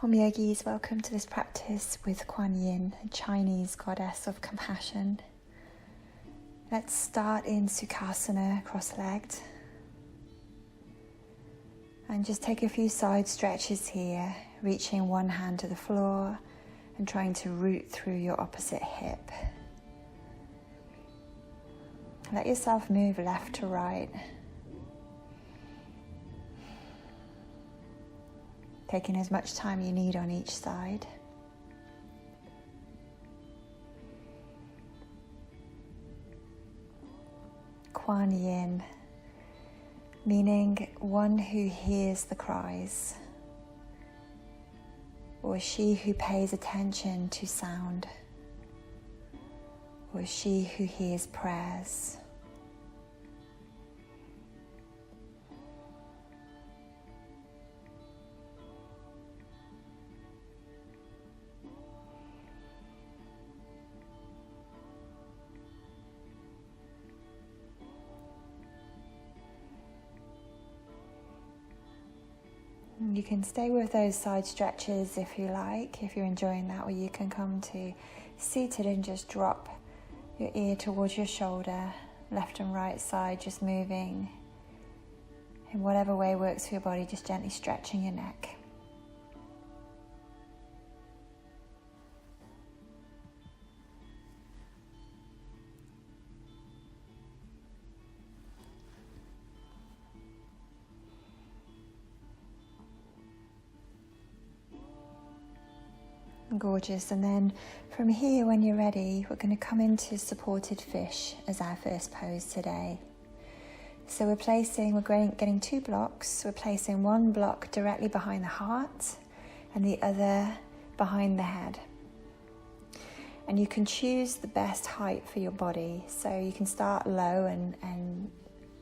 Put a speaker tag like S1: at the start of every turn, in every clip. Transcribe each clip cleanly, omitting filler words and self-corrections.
S1: Om Yogis, welcome to this practice with Kwan Yin, a Chinese goddess of compassion. Let's start in Sukhasana, cross-legged. And just take a few side stretches here, reaching one hand to the floor and trying to root through your opposite hip. Let yourself move left to right. Taking as much time you need on each side. Kwan Yin, meaning one who hears the cries, or she who pays attention to sound, or she who hears prayers. You can stay with those side stretches if you like, if you're enjoying that, or you can come to seated and just drop your ear towards your shoulder, left and right side, just moving in whatever way works for your body, just gently stretching your neck. Gorgeous. And then from here, when you're ready, we're going to come into supported fish as our first pose today. So we're getting two blocks. We're placing one block directly behind the heart and the other behind the head. And you can choose the best height for your body. So you can start low and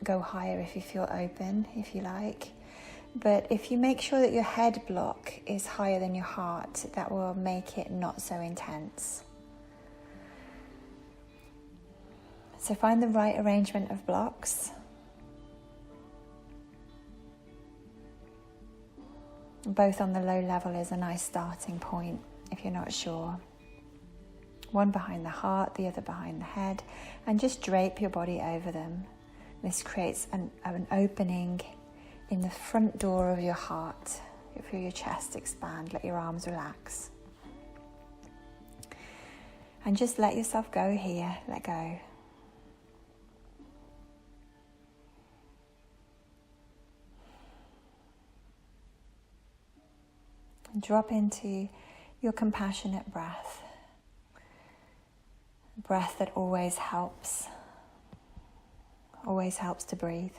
S1: go higher if you feel open, if you like. But if you make sure that your head block is higher than your heart, that will make it not so intense. So find the right arrangement of blocks. Both on the low level is a nice starting point if you're not sure. One behind the heart, the other behind the head, and just drape your body over them. This creates an opening in the front door of your heart. You feel your chest expand, let your arms relax. And just let yourself go here, let go. And drop into your compassionate breath. Breath that always helps to breathe.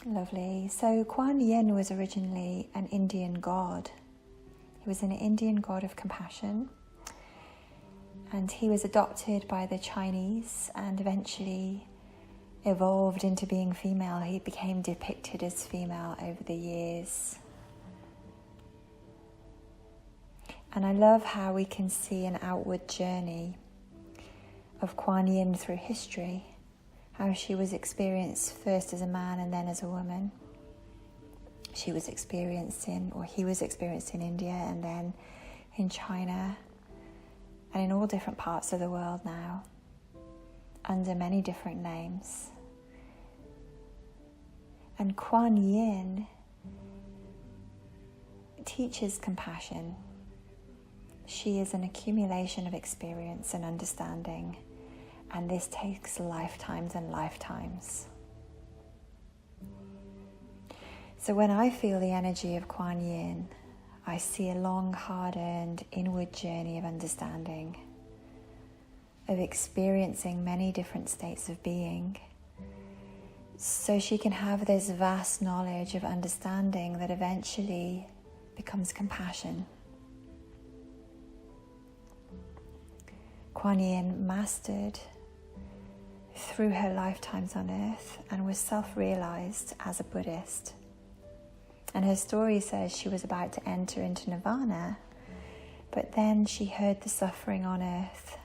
S1: Lovely. So Kwan Yin was originally an Indian god. He was an Indian god of compassion. And he was adopted by the Chinese and eventually evolved into being female. He became depicted as female over the years. And I love how we can see an outward journey of Kwan Yin through history. How she was experienced first as a man and then as a woman. He was experienced in India and then in China and in all different parts of the world now, under many different names. And Kwan Yin teaches compassion. She is an accumulation of experience and understanding. And this takes lifetimes and lifetimes. So when I feel the energy of Kwan Yin, I see a long, hard-earned inward journey of understanding, of experiencing many different states of being, so she can have this vast knowledge of understanding that eventually becomes compassion. Kwan Yin mastered through her lifetimes on earth and was self-realized as a Buddhist. And her story says she was about to enter into nirvana But then she heard the suffering on earth.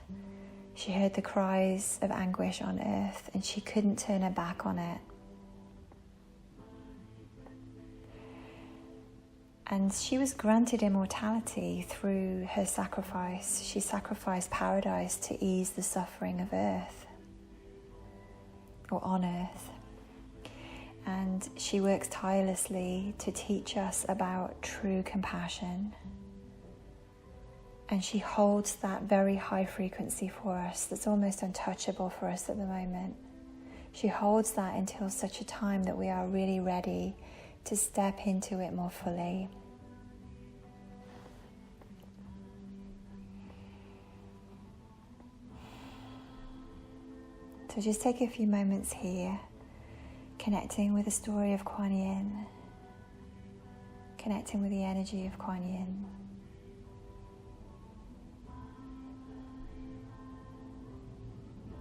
S1: She heard the cries of anguish on earth, and she couldn't turn her back on it. And she was granted immortality through her sacrifice. She sacrificed paradise to ease the suffering of earth, or on earth. And she works tirelessly to teach us about true compassion. And she holds that very high frequency for us that's almost untouchable for us at the moment. She holds that until such a time that we are really ready to step into it more fully. So just take a few moments here, connecting with the story of Kwan Yin, connecting with the energy of Kwan Yin.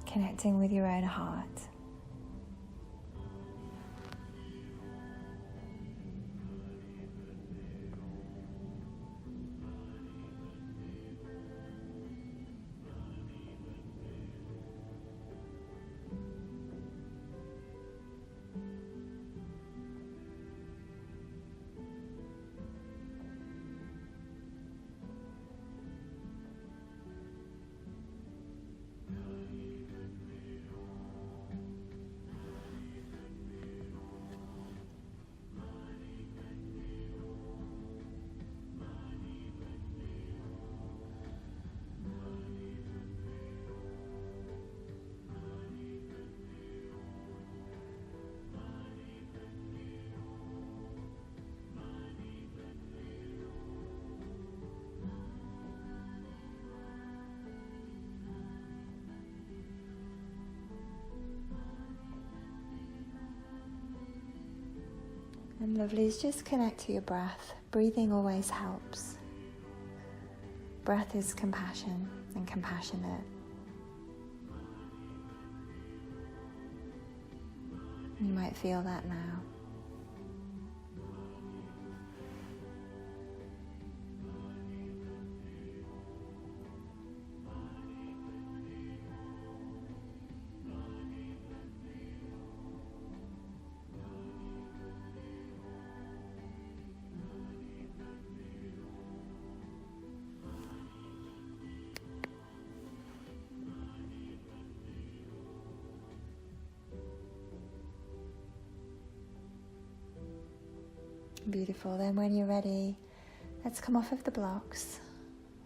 S1: Connecting with your own heart. And lovelies, just connect to your breath. Breathing always helps. Breath is compassion and compassionate. You might feel that now. Beautiful. Then when you're ready, let's come off of the blocks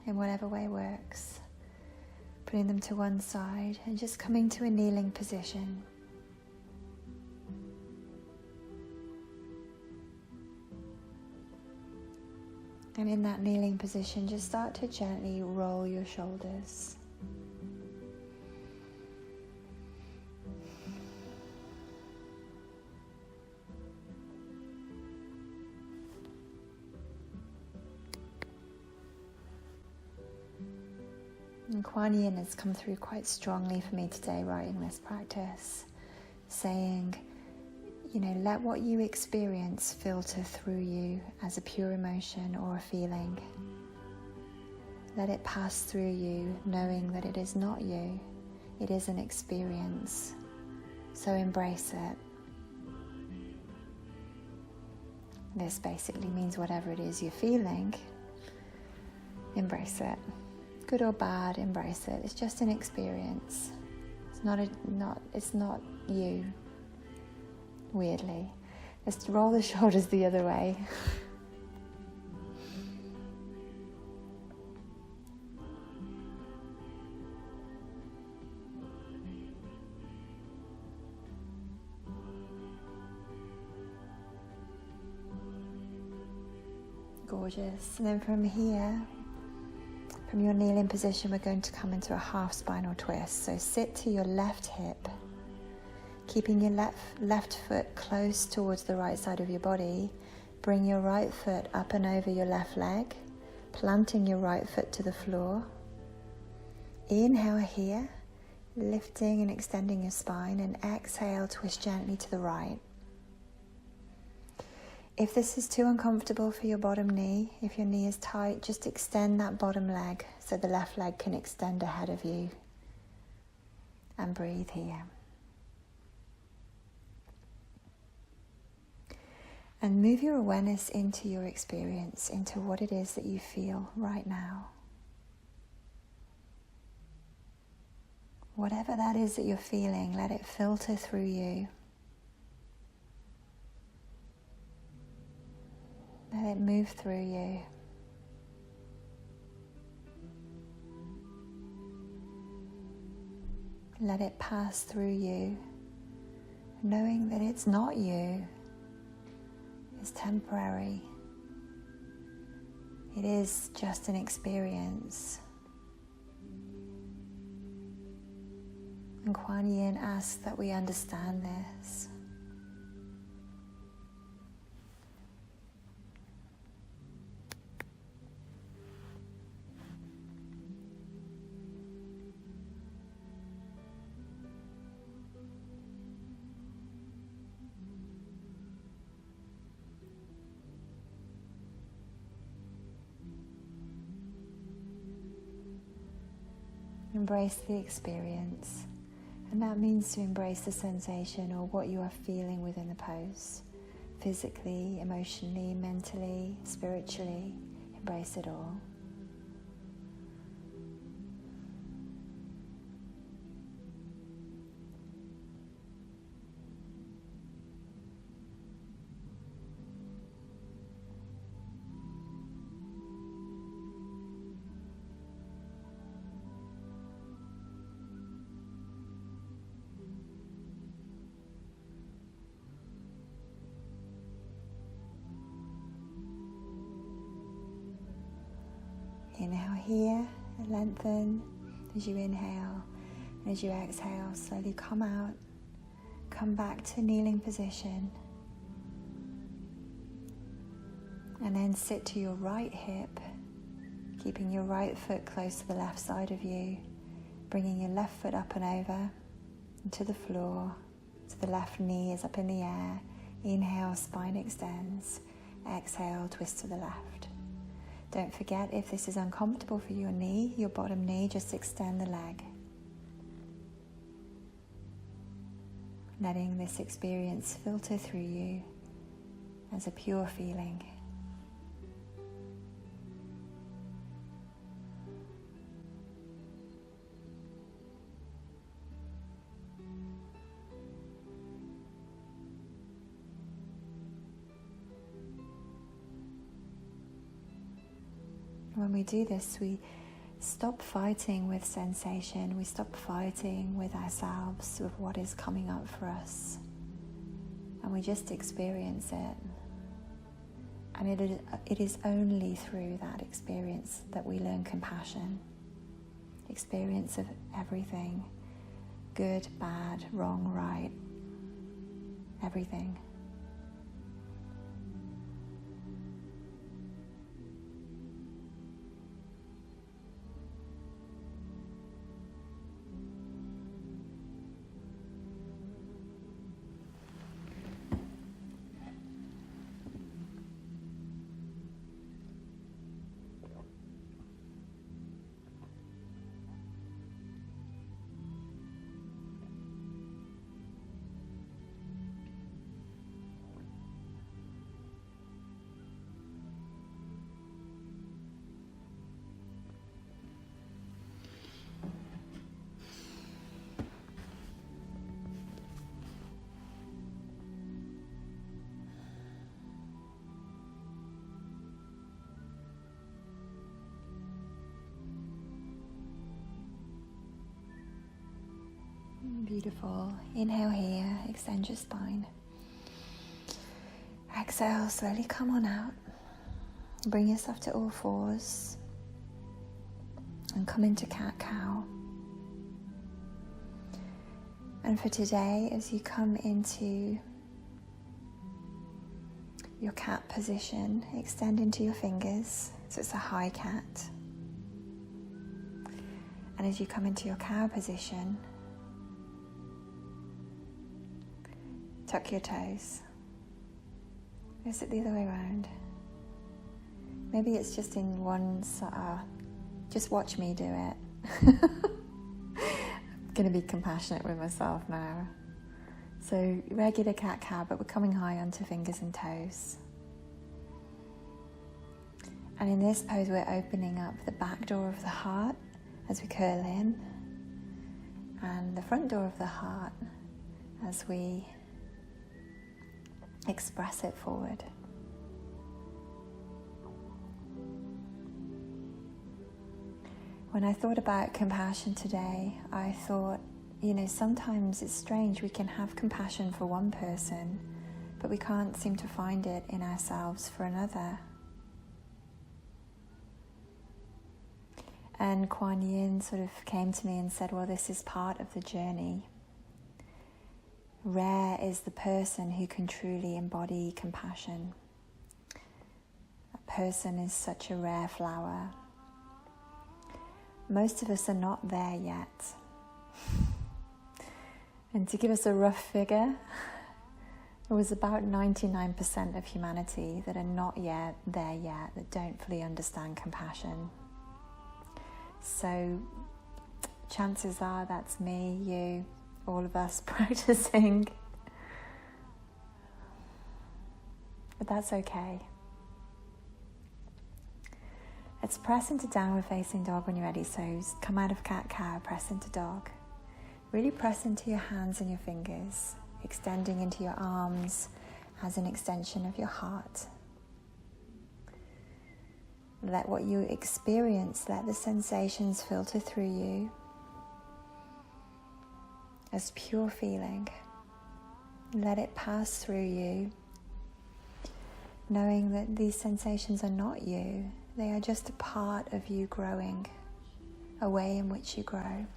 S1: in whatever way works. Putting them to one side and just coming to a kneeling position. And in that kneeling position, just start to gently roll your shoulders. And Kwan Yin has come through quite strongly for me today writing this practice, saying, let what you experience filter through you as a pure emotion or a feeling. Let it pass through you, knowing that it is not you, it is an experience. So embrace it. This basically means whatever it is you're feeling, embrace it. Good or bad, embrace it. It's just an experience. It's not you. Weirdly. Let's roll the shoulders the other way. Gorgeous. And then from here, from your kneeling position, we're going to come into a half spinal twist. So sit to your left hip, keeping your left foot close towards the right side of your body. Bring your right foot up and over your left leg, planting your right foot to the floor. Inhale here, lifting and extending your spine, and exhale, twist gently to the right. If this is too uncomfortable for your bottom knee, if your knee is tight, just extend that bottom leg so the left leg can extend ahead of you. And breathe here. And move your awareness into your experience, into what it is that you feel right now. Whatever that is that you're feeling, let it filter through you. Let it move through you. Let it pass through you, knowing that it's not you. It's temporary. It is just an experience. And Kwan Yin asks that we understand this. Embrace the experience, and that means to embrace the sensation or what you are feeling within the pose. Physically, emotionally, mentally, spiritually, embrace it all. Inhale here, lengthen as you inhale. And as you exhale, slowly come out. Come back to kneeling position. And then sit to your right hip, keeping your right foot close to the left side of you. Bringing your left foot up and over to the floor. So the left knee is up in the air. Inhale, spine extends. Exhale, twist to the left. Don't forget, if this is uncomfortable for your knee, your bottom knee, just extend the leg. Letting this experience filter through you as a pure feeling. When we do this, we stop fighting with sensation, we stop fighting with ourselves, with what is coming up for us, and we just experience it. And it is only through that experience that we learn compassion, experience of everything, good, bad, wrong, right, everything. Beautiful. Inhale here, extend your spine. Exhale, slowly come on out. Bring yourself to all fours and come into cat-cow. And for today, as you come into your cat position, extend into your fingers, so it's a high cat. And as you come into your cow position, tuck your toes. Is it the other way around? Maybe it's just in one just watch me do it. I'm going to be compassionate with myself now. So regular cat-cow, but we're coming high onto fingers and toes. And in this pose, we're opening up the back door of the heart as we curl in, and the front door of the heart as we express it forward. When I thought about compassion today, I thought, sometimes it's strange. We can have compassion for one person, but we can't seem to find it in ourselves for another. And Kwan Yin sort of came to me and said, well, this is part of the journey. Rare is the person who can truly embody compassion. That person is such a rare flower. Most of us are not there yet. And to give us a rough figure, it was about 99% of humanity that are not yet there yet, that don't fully understand compassion. So chances are that's me, you, all of us practicing. But that's okay. Let's press into downward facing dog when you're ready. So come out of cat-cow, press into dog. Really press into your hands and your fingers, extending into your arms as an extension of your heart. Let what you experience, let the sensations filter through you as pure feeling. Let it pass through you, knowing that these sensations are not you. They are just a part of you growing, a way in which you grow.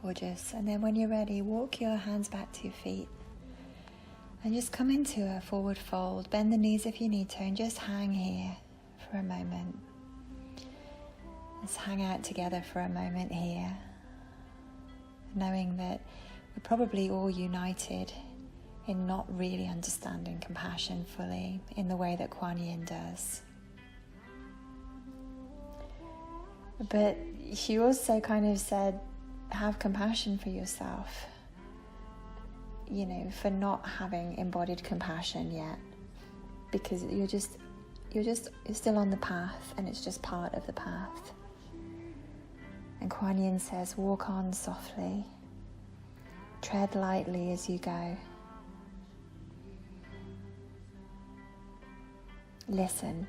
S1: Gorgeous. And then when you're ready, walk your hands back to your feet and just come into a forward fold. Bend the knees if you need to and just hang here for a moment. Let's hang out together for a moment here, knowing that we're probably all united in not really understanding compassion fully in the way that Kwan Yin does. But she also kind of said, have compassion for yourself, for not having embodied compassion yet, because you're still on the path, and it's just part of the path. And Kwan Yin says, walk on softly, tread lightly as you go. Listen.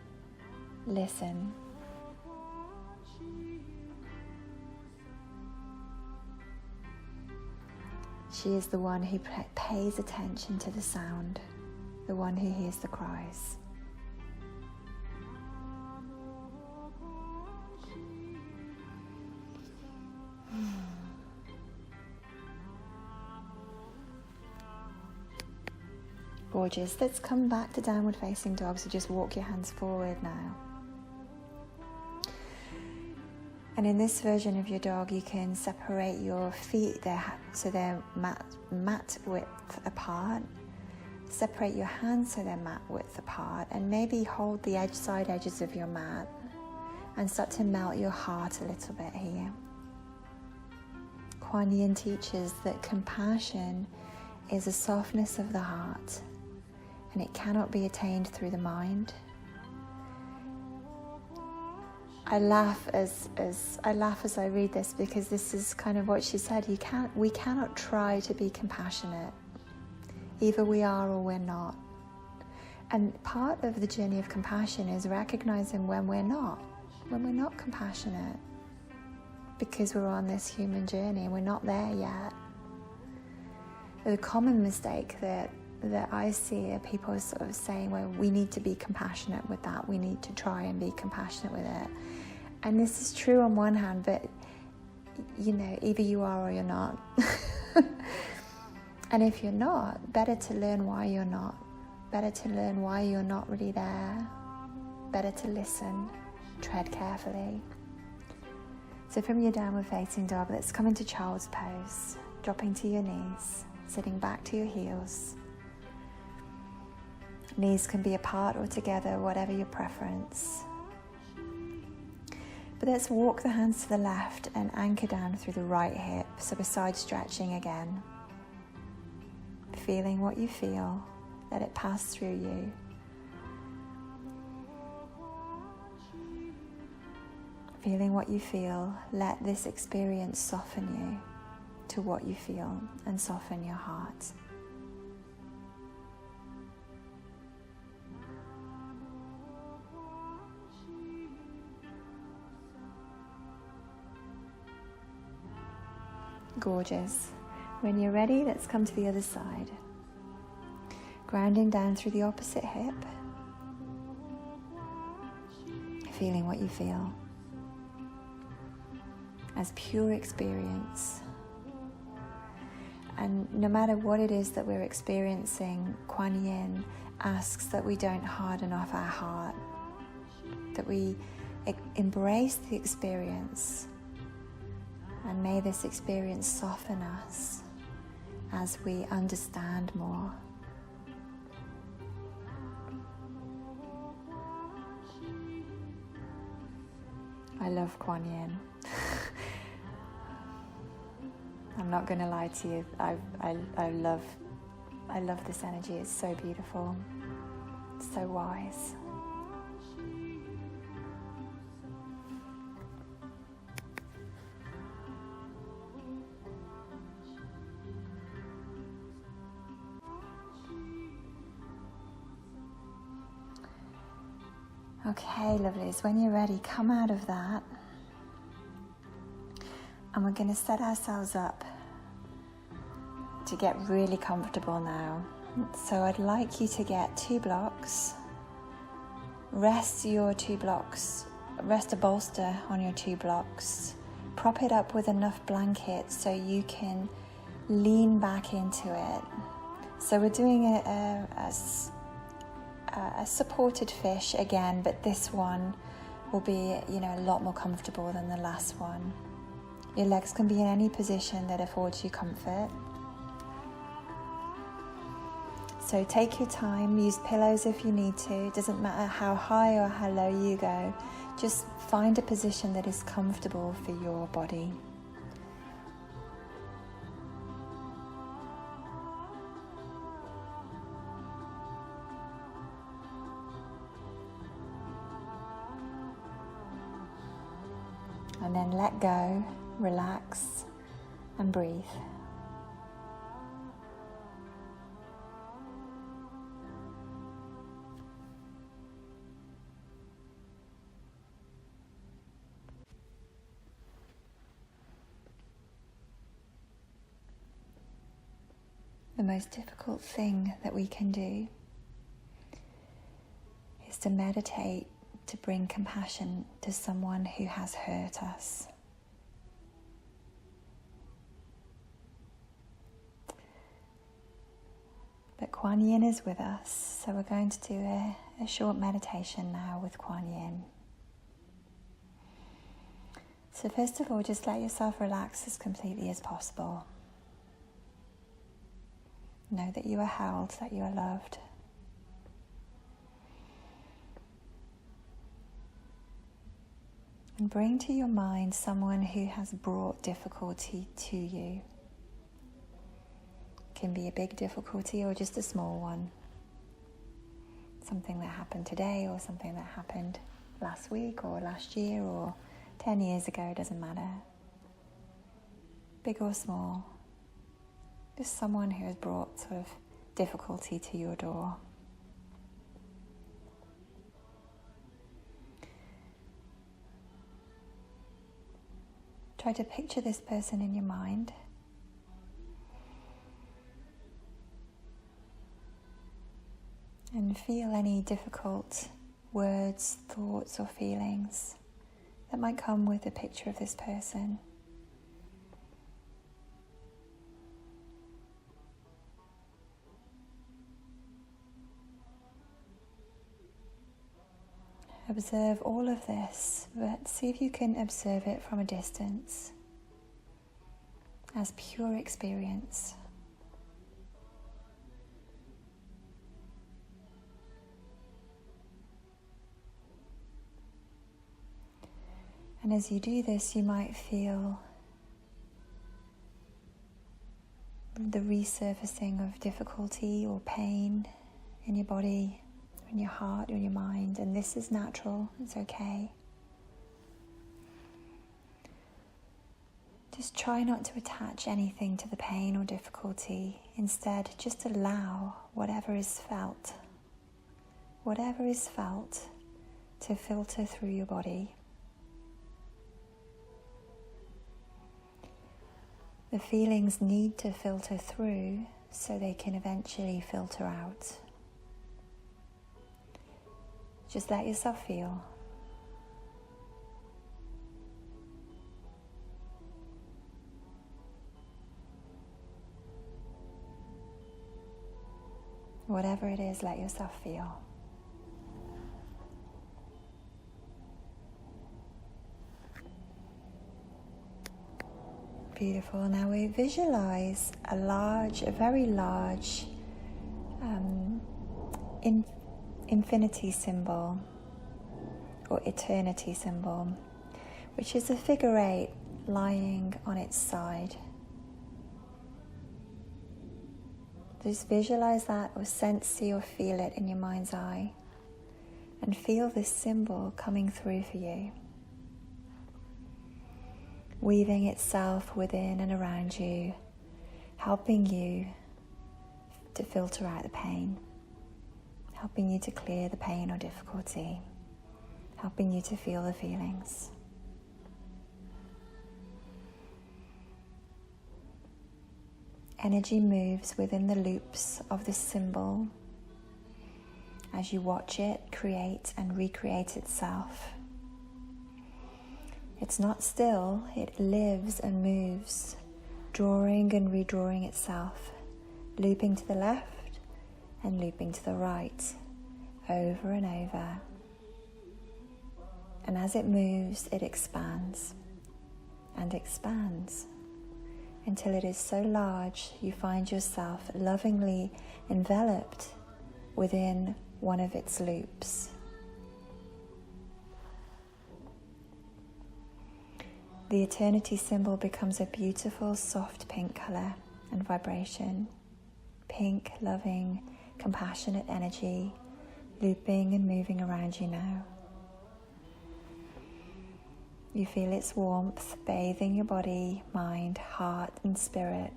S1: She is the one who pays attention to the sound, the one who hears the cries. Gorgeous. Let's come back to downward facing dog. So just walk your hands forward now. And in this version of your dog, you can separate your feet so they're mat width apart. Separate your hands so they're mat width apart, and maybe hold the side edges of your mat and start to melt your heart a little bit here. Kwan Yin teaches that compassion is a softness of the heart, and it cannot be attained through the mind. I laugh as I read this, because this is kind of what she said. We cannot try to be compassionate. Either we are or we're not. And part of the journey of compassion is recognizing when we're not compassionate, because we're on this human journey and we're not there yet. The common mistake that I see are people sort of saying, well, we need to be compassionate with that. We need to try and be compassionate with it. And this is true on one hand, but either you are or you're not. And if you're not, better to learn why you're not, better to learn why you're not really there, better to listen, tread carefully. So from your downward facing dog, let's come into child's pose, dropping to your knees, sitting back to your heels. Knees can be apart or together, whatever your preference. But let's walk the hands to the left and anchor down through the right hip, so we're side stretching again. Feeling what you feel, let it pass through you. Feeling what you feel, let this experience soften you to what you feel and soften your heart. Gorgeous. When you're ready, let's come to the other side. Grounding down through the opposite hip. Feeling what you feel as pure experience. And no matter what it is that we're experiencing, Kwan Yin asks that we don't harden off our heart, that we embrace the experience, and may this experience soften us as we understand more. I love Kwan Yin. I'm not going to lie to you. I love this energy. It's so beautiful, so wise. Okay, lovelies, when you're ready, come out of that. And we're going to set ourselves up to get really comfortable now. So I'd like you to get 2 blocks. Rest your 2 blocks. Rest a bolster on your 2 blocks. Prop it up with enough blankets so you can lean back into it. So we're doing a supported fish again, but this one will be, a lot more comfortable than the last one. Your legs can be in any position that affords you comfort. So take your time, use pillows if you need to. It doesn't matter how high or how low you go. Just find a position that is comfortable for your body. And then let go, relax, and breathe. The most difficult thing that we can do is to meditate to bring compassion to someone who has hurt us. But Kwan Yin is with us, so we're going to do a short meditation now with Kwan Yin. So first of all, just let yourself relax as completely as possible. Know that you are held, that you are loved. And bring to your mind someone who has brought difficulty to you. It can be a big difficulty or just a small one. Something that happened today or something that happened last week or last year or 10 years ago, it doesn't matter. Big or small. Just someone who has brought sort of difficulty to your door. Try to picture this person in your mind. And feel any difficult words, thoughts, or feelings that might come with a picture of this person. Observe all of this, but see if you can observe it from a distance as pure experience. And as you do this, you might feel the resurfacing of difficulty or pain in your body, in your heart, or in your mind, and this is natural, it's okay. Just try not to attach anything to the pain or difficulty. Instead, just allow whatever is felt to filter through your body. The feelings need to filter through so they can eventually filter out. Just let yourself feel. Whatever it is, let yourself feel. Beautiful. Now we visualize a very large infinity symbol or eternity symbol, which is a figure 8 lying on its side. Just visualize that, or sense, see, or feel it in your mind's eye, and feel this symbol coming through for you, weaving itself within and around you, helping you to filter out the pain, helping you to clear the pain or difficulty, helping you to feel the feelings. Energy moves within the loops of this symbol as you watch it create and recreate itself. It's not still, it lives and moves, drawing and redrawing itself, looping to the left and looping to the right, over and over. And as it moves, it expands and expands until it is so large you find yourself lovingly enveloped within one of its loops. The eternity symbol becomes a beautiful, soft pink color and vibration. Pink, loving, compassionate energy, looping and moving around you now. You feel its warmth bathing your body, mind, heart, and spirit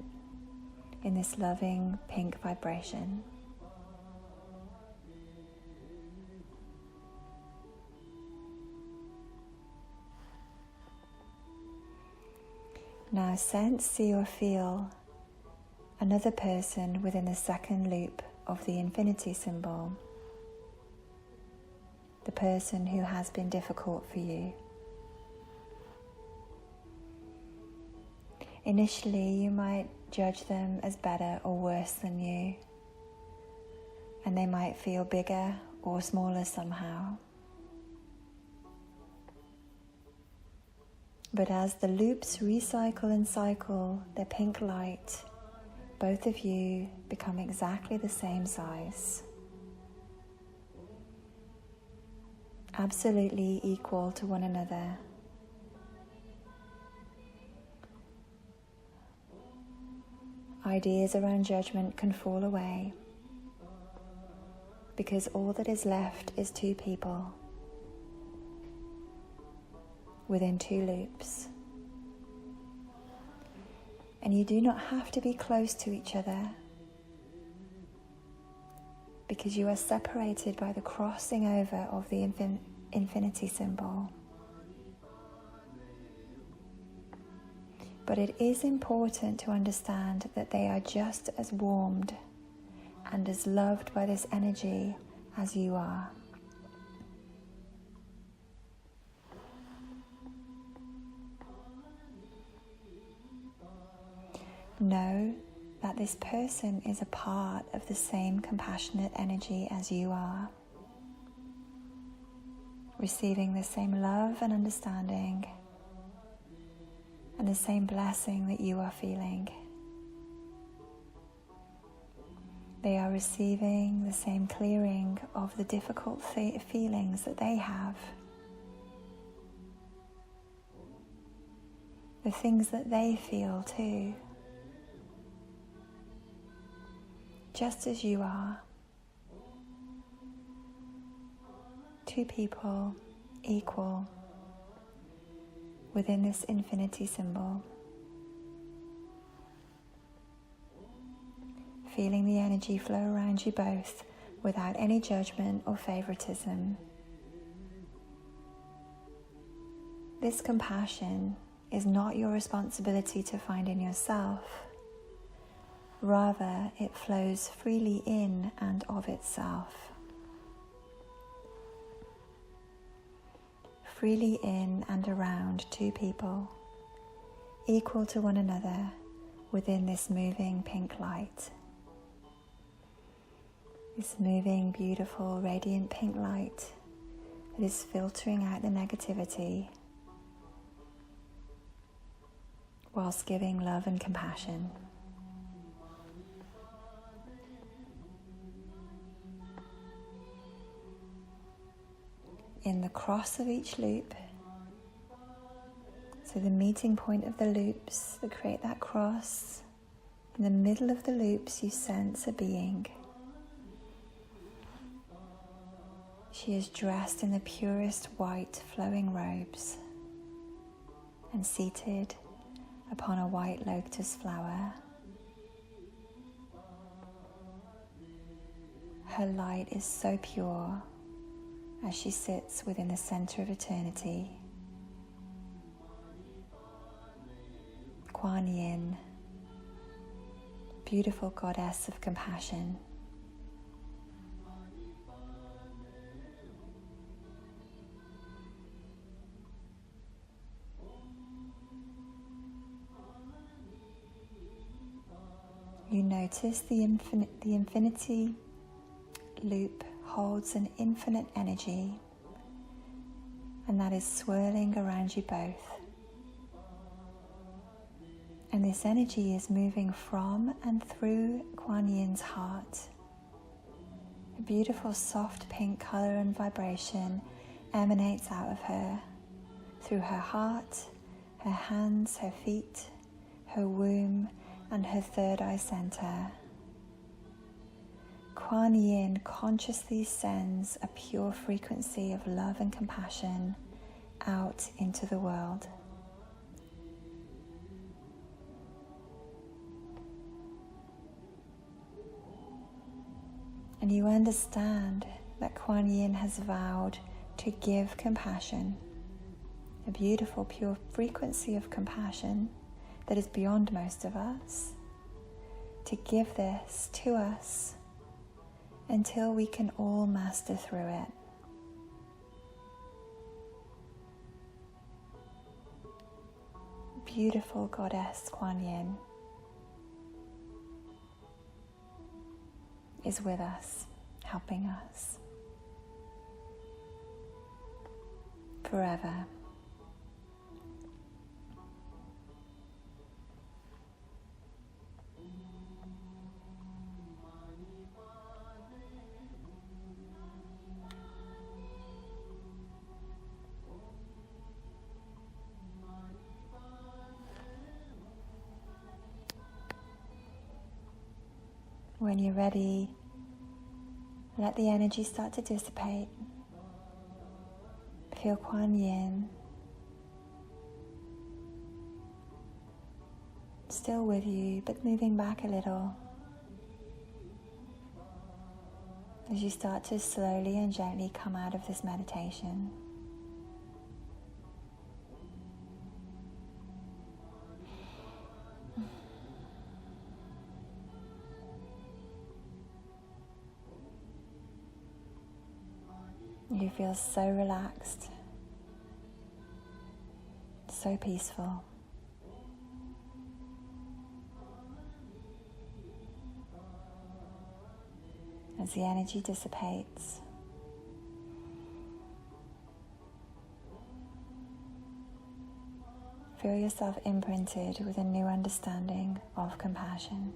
S1: in this loving pink vibration. Now sense, see, or feel another person within the second loop of the infinity symbol. The person who has been difficult for you. Initially, you might judge them as better or worse than you, and they might feel bigger or smaller somehow. But as the loops recycle and cycle their pink light, both of you become exactly the same size. Absolutely equal to one another. Ideas around judgment can fall away, because all that is left is two people within two loops. And you do not have to be close to each other, because you are separated by the crossing over of the infinity symbol. But it is important to understand that they are just as warmed and as loved by this energy as you are. Know that this person is a part of the same compassionate energy as you are, receiving the same love and understanding and the same blessing that you are feeling. They are receiving the same clearing of the difficult feelings that they have, the things that they feel too, just as you are. Two people equal within this infinity symbol. Feeling the energy flow around you both without any judgment or favoritism. This compassion is not your responsibility to find in yourself. Rather, it flows freely in and of itself. Freely in and around two people, equal to one another within this moving pink light. This moving, beautiful, radiant pink light that is filtering out the negativity whilst giving love and compassion. In the cross of each loop, so the meeting point of the loops that create that cross, in the middle of the loops you sense a being. She is dressed in the purest white flowing robes and seated upon a white lotus flower. Her light is so pure as she sits within the center of eternity. Kwan Yin, beautiful goddess of compassion. You notice the infinity loop holds an infinite energy, and that is swirling around you both. And this energy is moving from and through Kwan Yin's heart. A beautiful soft pink color and vibration emanates out of her, through her heart, her hands, her feet, her womb, and her third eye center. Kwan Yin consciously sends a pure frequency of love and compassion out into the world. And you understand that Kwan Yin has vowed to give compassion, a beautiful pure frequency of compassion that is beyond most of us, to give this to us until we can all master through it. Beautiful goddess Kwan Yin is with us, helping us forever. When you're ready, let the energy start to dissipate. Feel Kwan Yin still with you, but moving back a little as you start to slowly and gently come out of this meditation. You feel so relaxed, so peaceful. As the energy dissipates, feel yourself imprinted with a new understanding of compassion.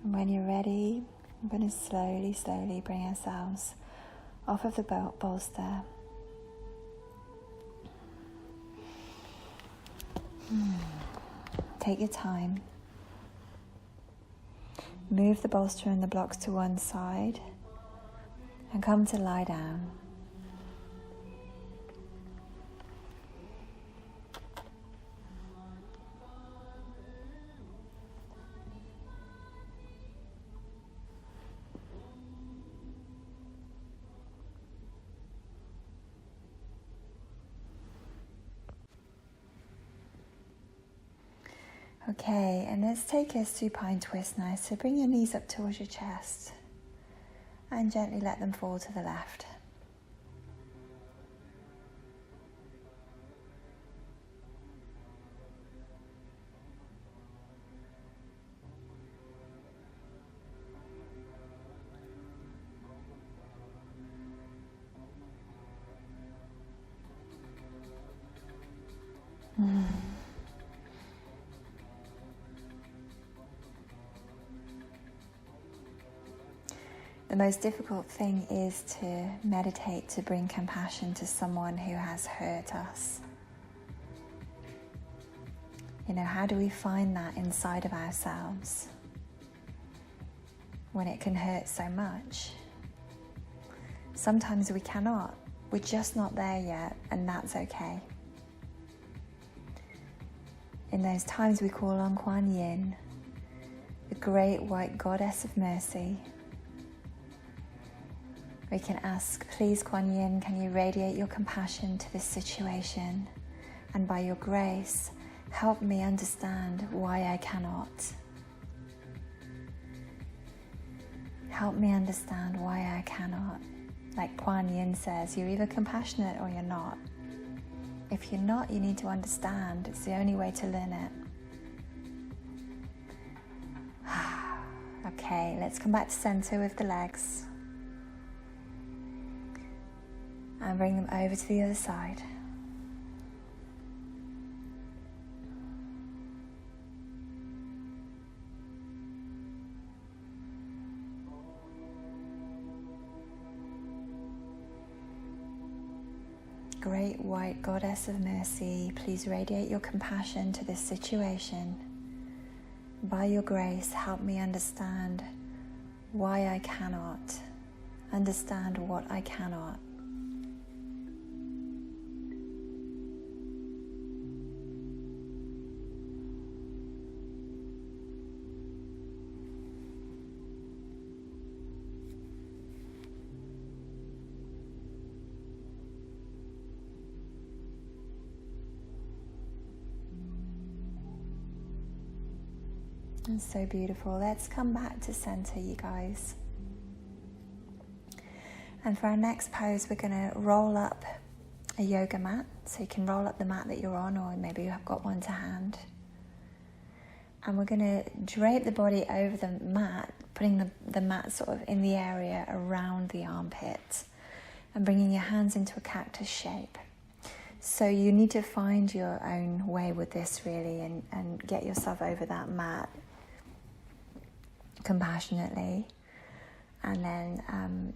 S1: And when you're ready, I'm going to slowly bring ourselves off of the bolster. Take your time. Move the bolster and the blocks to one side and come to lie down. Okay, and let's take a supine twist now. So bring your knees up towards your chest and gently let them fall to the left. The most difficult thing is to meditate, to bring compassion to someone who has hurt us. You know, how do we find that inside of ourselves when it can hurt so much? Sometimes we cannot. We're just not there yet, and that's okay. In those times we call on Kwan Yin, the great white goddess of mercy. We can ask, please Kwan Yin, can you radiate your compassion to this situation? And by your grace, help me understand why I cannot. Help me understand why I cannot. Like Kwan Yin says, you're either compassionate or you're not. If you're not, you need to understand. It's the only way to learn it. Okay, let's come back to center with the legs. And bring them over to the other side. Great white goddess of mercy, please radiate your compassion to this situation. By your grace, help me understand why I cannot, understand what I cannot. It's so beautiful. Let's come back to center, you guys. And for our next pose, we're going to roll up a yoga mat. So you can roll up the mat that you're on, or maybe you have got one to hand. And we're going to drape the body over the mat, putting the mat sort of in the area around the armpit, and bringing your hands into a cactus shape. So you need to find your own way with this, really, and get yourself over that mat compassionately. And then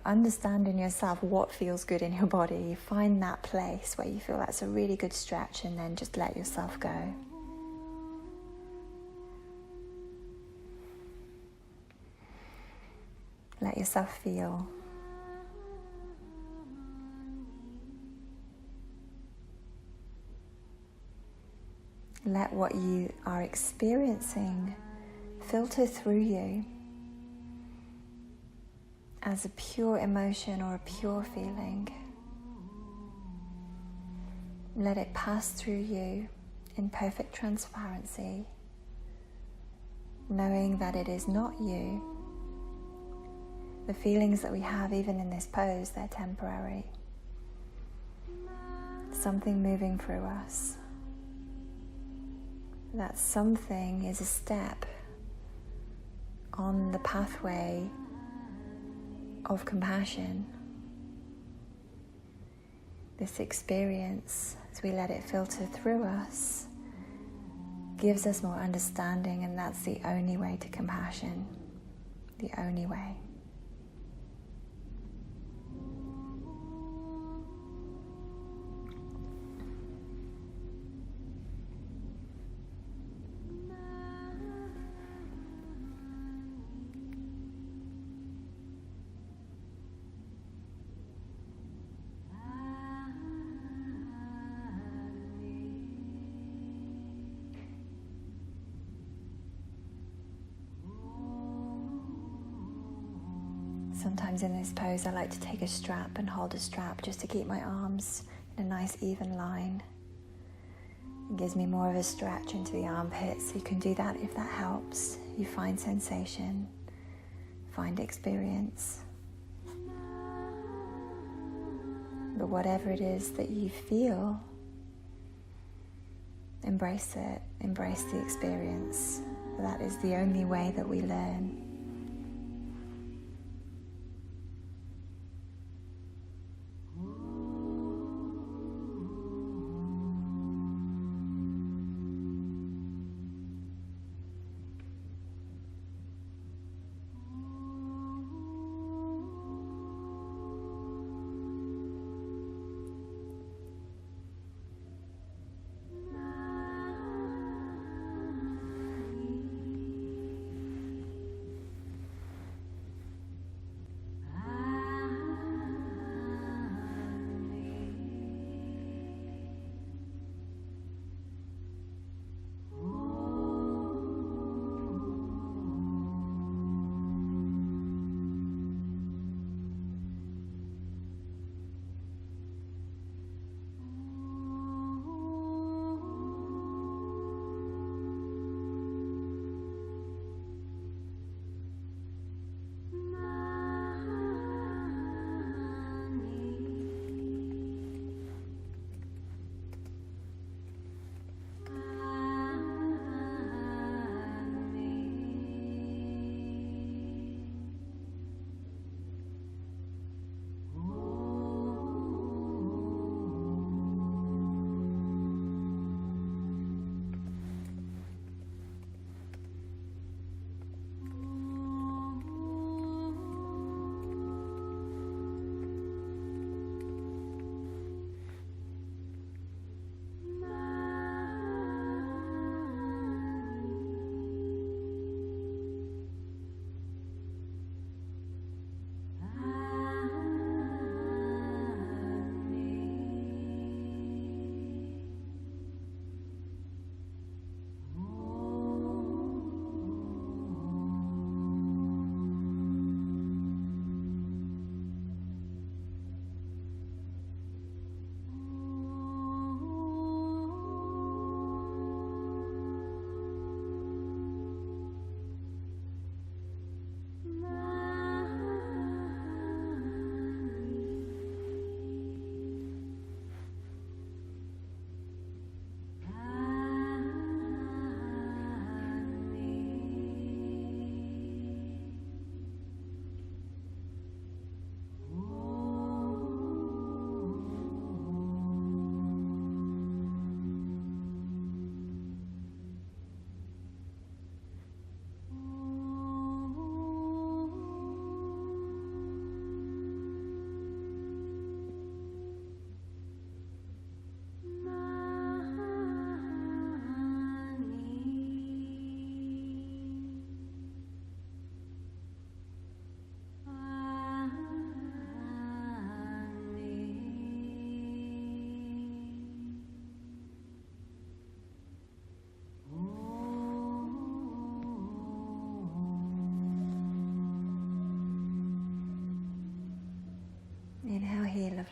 S1: understand in yourself what feels good in your body. Find that place where you feel that's a really good stretch, and then just let yourself go. Let yourself feel. Let what you are experiencing filter through you as a pure emotion or a pure feeling. Let it pass through you in perfect transparency, knowing that it is not you. The feelings that we have, even in this pose, they're temporary. Something moving through us. That something is a step on the pathway of compassion. This experience, as we let it filter through us, gives us more understanding, and that's the only way to compassion. The only way. Sometimes in this pose I like to take a strap and hold a strap just to keep my arms in a nice even line. It gives me more of a stretch into the armpits. You can do that if that helps. You find sensation, find experience. But whatever it is that you feel, embrace it, embrace the experience. That is the only way that we learn.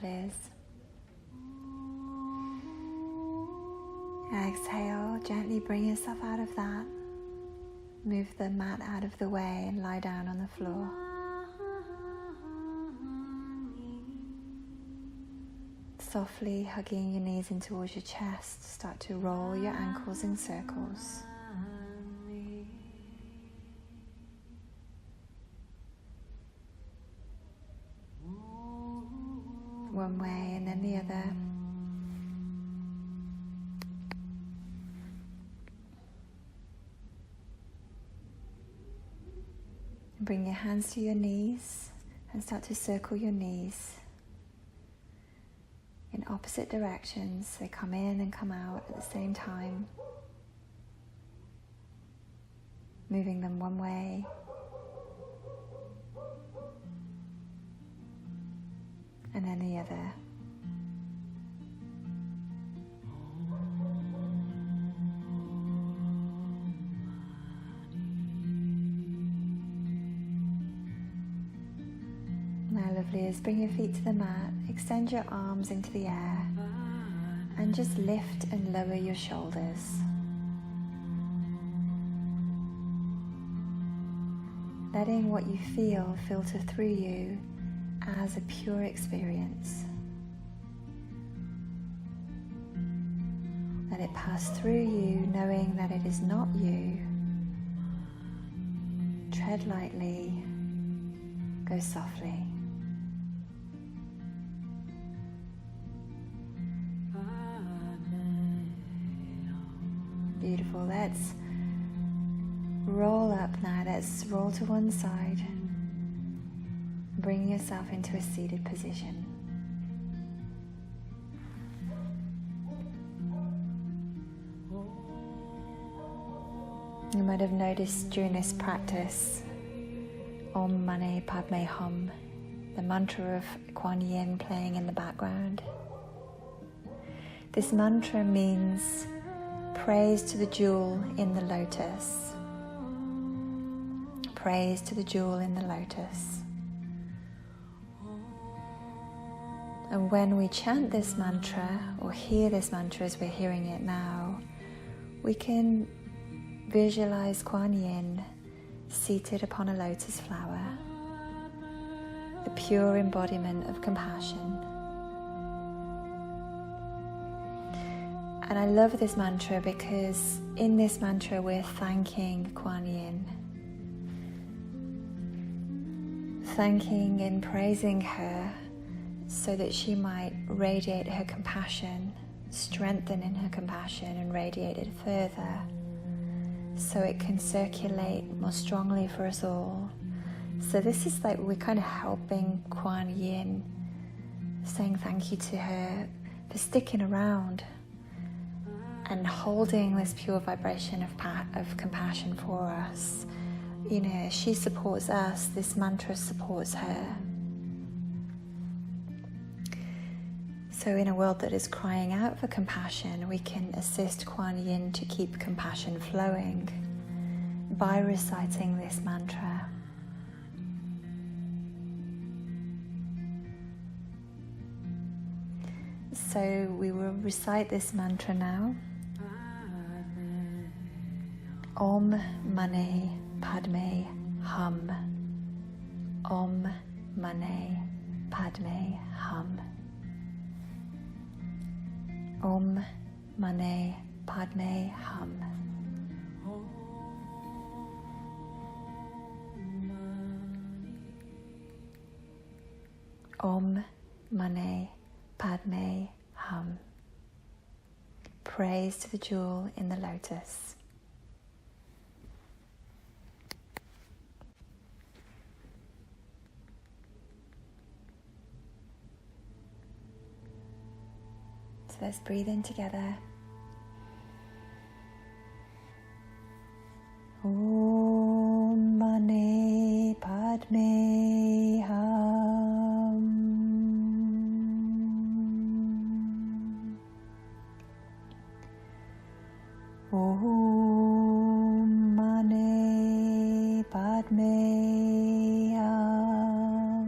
S1: lovelies. Exhale, gently bring yourself out of that. Move the mat out of the way and lie down on the floor. Softly hugging your knees in towards your chest, start to roll your ankles in circles. One way and then the other. Bring your hands to your knees and start to circle your knees in opposite directions. They come in and come out at the same time, moving them one way and then the other. Now, lovelies, bring your feet to the mat, extend your arms into the air, and just lift and lower your shoulders. Letting what you feel filter through you as a pure experience. Let it pass through you, knowing that it is not you. Tread lightly, go softly. Beautiful. Let's roll up now. Let's roll to one side. Bring yourself into a seated position. You might have noticed during this practice, Om Mani Padme Hum, the mantra of Kwan Yin playing in the background. This mantra means praise to the jewel in the lotus. Praise to the jewel in the lotus. And when we chant this mantra or hear this mantra as we're hearing it now, we can visualize Kwan Yin seated upon a lotus flower, the pure embodiment of compassion. And I love this mantra because in this mantra we're thanking Kwan Yin. Thanking and praising her so that she might radiate her compassion, strengthen in her compassion and radiate it further so it can circulate more strongly for us all. So this is like we're kind of helping Kwan Yin, saying thank you to her for sticking around and holding this pure vibration of compassion for us. You know, she supports us, this mantra supports her. So in a world that is crying out for compassion, we can assist Kwan Yin to keep compassion flowing by reciting this mantra. So we will recite this mantra now. Om Mani Padme Hum. Om Mani Padme Hum. Om Mani Padme Hum. Om Mani Padme Hum. Praise to the jewel in the lotus. So let's breathe in together. Om Mani Padme Hum. Om Mani Padme Hum.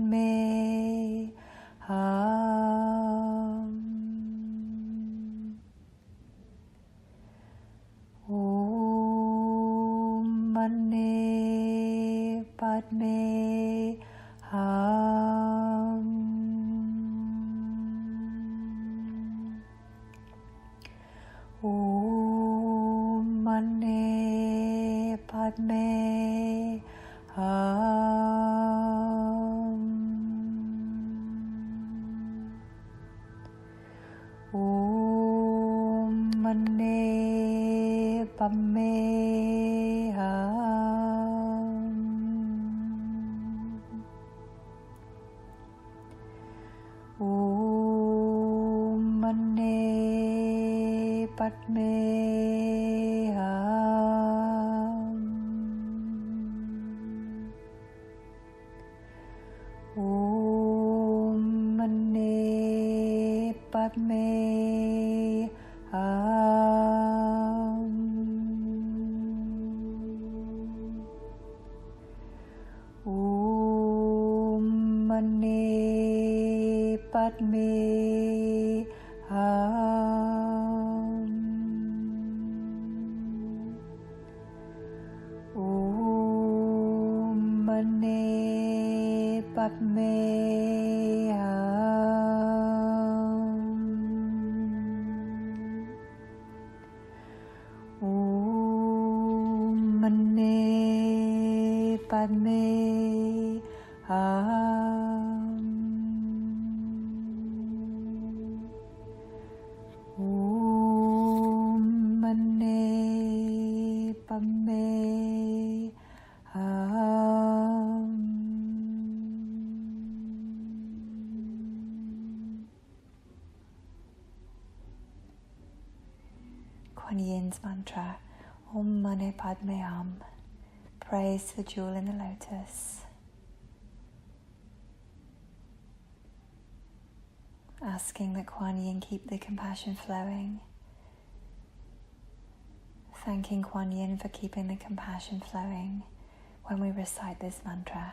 S1: Padme Hum. Om Mani Padme Hum. Om Mani Padme Hum. Om Mani Padme Hum. Om Mani Padme Hum. Om Mani Padme Hum. Om Mani Padme Hum. Om Mani Padme Hum. Om Mani Padme Hum. Om Mani Padme Hum. Kwan Yin's mantra, Om Mani Padme Hum. Praise to the jewel in the lotus. Asking that Kwan Yin keep the compassion flowing. Thanking Kwan Yin for keeping the compassion flowing when we recite this mantra.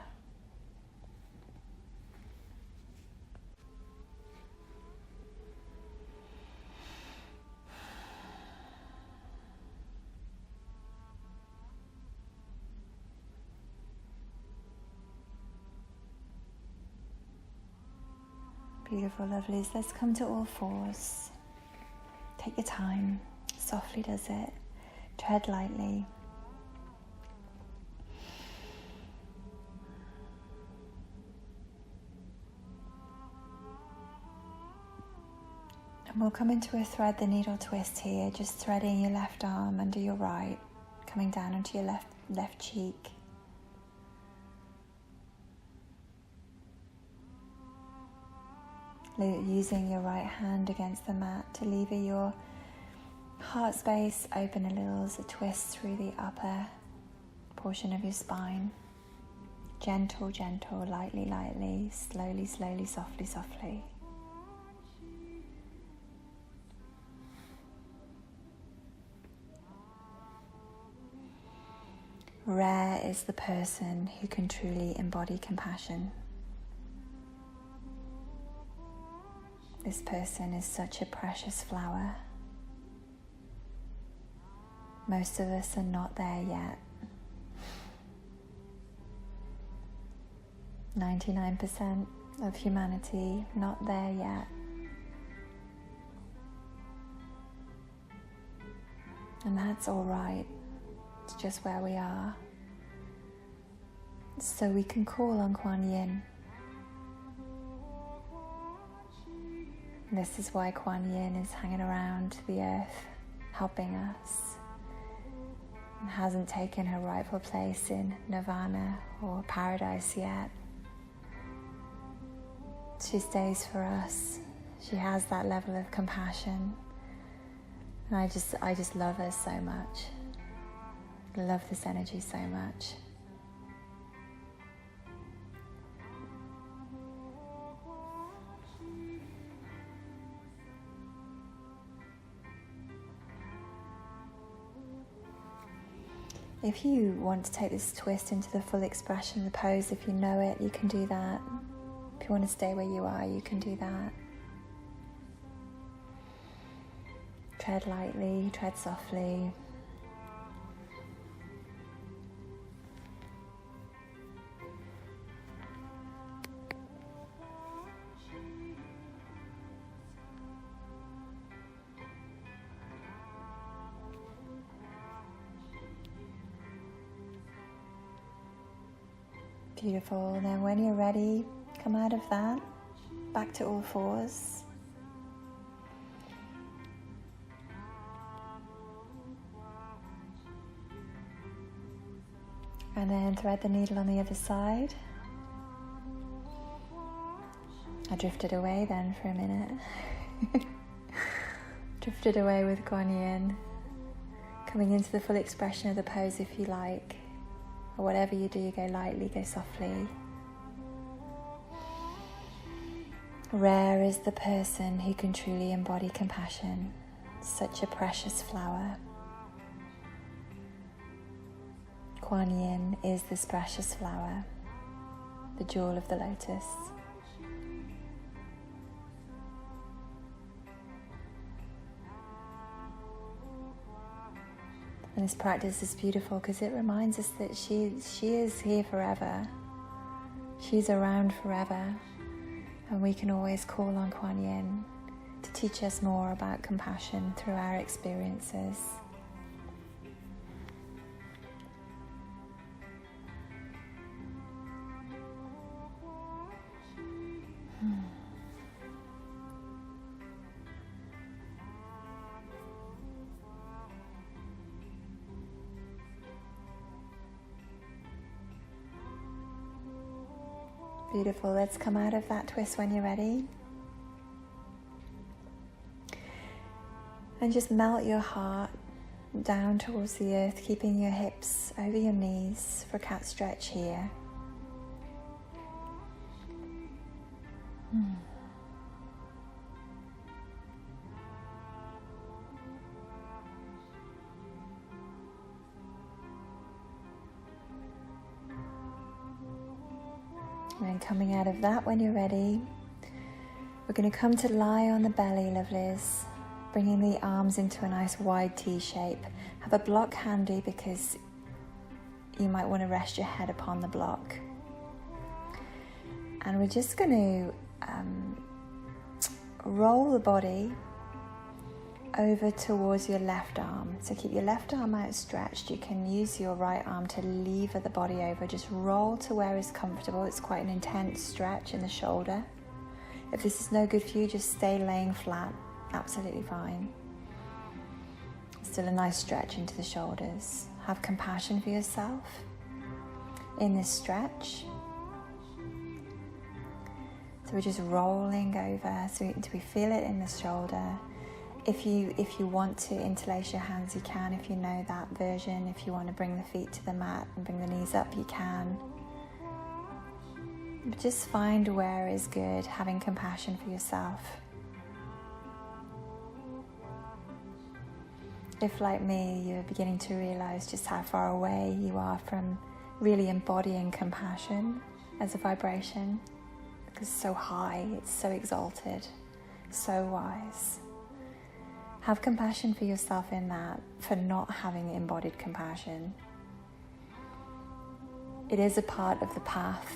S1: Beautiful lovelies, let's come to all fours. Take your time, softly does it, tread lightly. And we'll come into a thread the needle twist here, just threading your left arm under your right, coming down onto your left cheek. Using your right hand against the mat to lever your heart space open a little as it twists through the upper portion of your spine. Gentle, gentle, lightly, lightly, slowly, slowly, softly, softly. Rare is the person who can truly embody compassion. This person is such a precious flower. Most of us are not there yet. 99% of humanity not there yet. And that's all right. It's just where we are. So we can call on Kwan Yin. This is why Kwan Yin is hanging around the earth, helping us, and hasn't taken her rightful place in nirvana or paradise yet. She stays for us. She has that level of compassion, and I just love her so much. I love this energy so much. If you want to take this twist into the full expression of the pose, if you know it, you can do that. If you want to stay where you are, you can do that. Tread lightly, tread softly. Beautiful. Then when you're ready, come out of that, back to all fours. And then thread the needle on the other side. I drifted away then for a minute. Drifted away with Kwan Yin. Coming into the full expression of the pose if you like. Or whatever you do, go lightly, go softly. Rare is the person who can truly embody compassion. Such a precious flower. Kwan Yin is this precious flower, the jewel of the lotus. And this practice is beautiful because it reminds us that she is here forever. She's around forever. And we can always call on Kwan Yin to teach us more about compassion through our experiences. Beautiful. Let's come out of that twist when you're ready. And just melt your heart down towards the earth, keeping your hips over your knees for cat stretch here. And coming out of that when you're ready, we're going to come to lie on the belly, lovelies, bringing the arms into a nice wide T shape. Have a block handy because you might want to rest your head upon the block. And we're just going to roll the body over towards your left arm. So keep your left arm outstretched. You can use your right arm to lever the body over. Just roll to where is comfortable. It's quite an intense stretch in the shoulder. If this is no good for you, just stay laying flat. Absolutely fine. Still a nice stretch into the shoulders. Have compassion for yourself in this stretch. So we're just rolling over. So do we feel it in the shoulder? If you want to interlace your hands, you can. If you know that version, if you want to bring the feet to the mat and bring the knees up, you can. But just find where is good, having compassion for yourself. If, like me, you're beginning to realize just how far away you are from really embodying compassion as a vibration, because it's so high, it's so exalted, so wise. Have compassion for yourself in that, for not having embodied compassion. It is a part of the path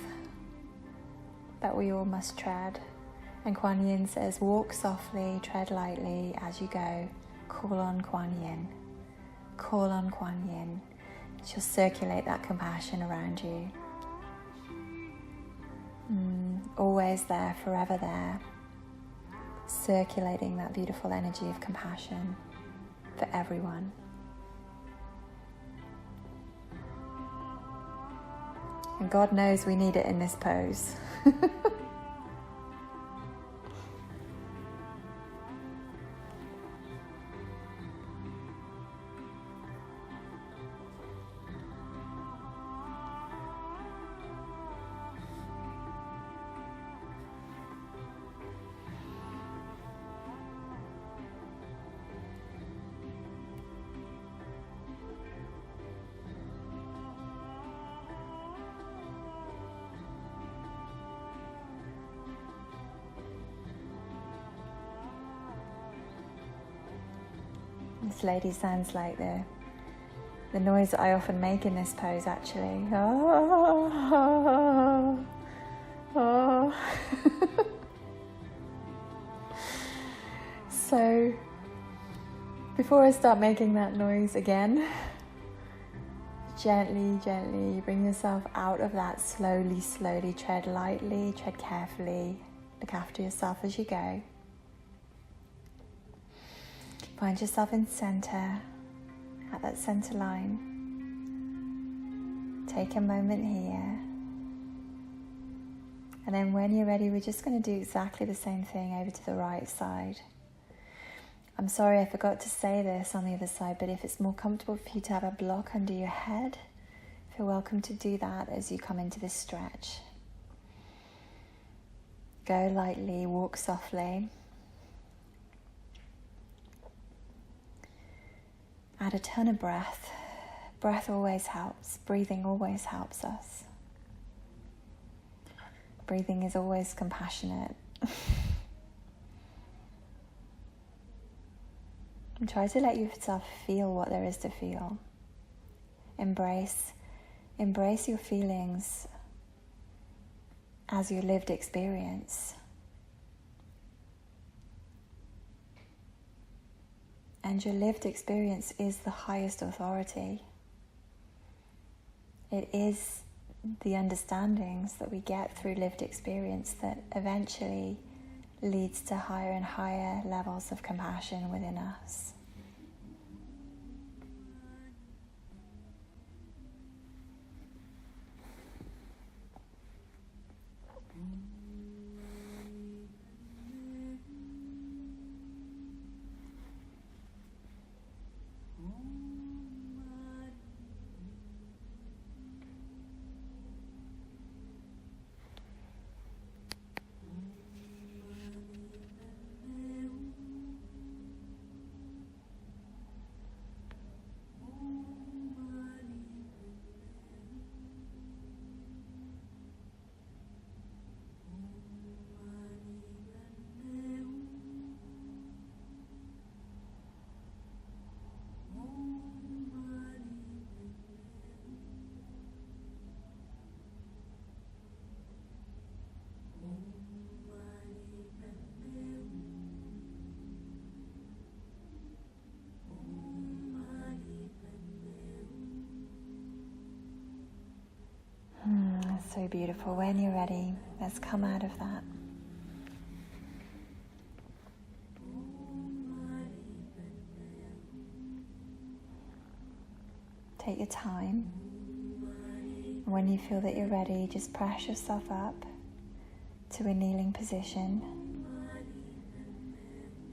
S1: that we all must tread. And Kwan Yin says, walk softly, tread lightly as you go. Call on Kwan Yin. Call on Kwan Yin. She'll circulate that compassion around you. Always there, forever there. Circulating that beautiful energy of compassion for everyone. And God knows we need it in this pose. This lady sounds like the noise that I often make in this pose, actually. Oh, oh. So, before I start making that noise again, gently, gently bring yourself out of that. Slowly, slowly, tread lightly, tread carefully. Look after yourself as you go. Find yourself in center, at that center line. Take a moment here. And then when you're ready, we're just going to do exactly the same thing over to the right side. I'm sorry I forgot to say this on the other side, but if it's more comfortable for you to have a block under your head, feel welcome to do that as you come into this stretch. Go lightly, walk softly. Add a ton of breath. Breath always helps. Breathing always helps us. Breathing is always compassionate. And try to let yourself feel what there is to feel. Embrace your feelings as your lived experience. And your lived experience is the highest authority. It is the understandings that we get through lived experience that eventually leads to higher and higher levels of compassion within us. So beautiful. When you're ready, let's come out of that. Take your time. When you feel that you're ready, just press yourself up to a kneeling position.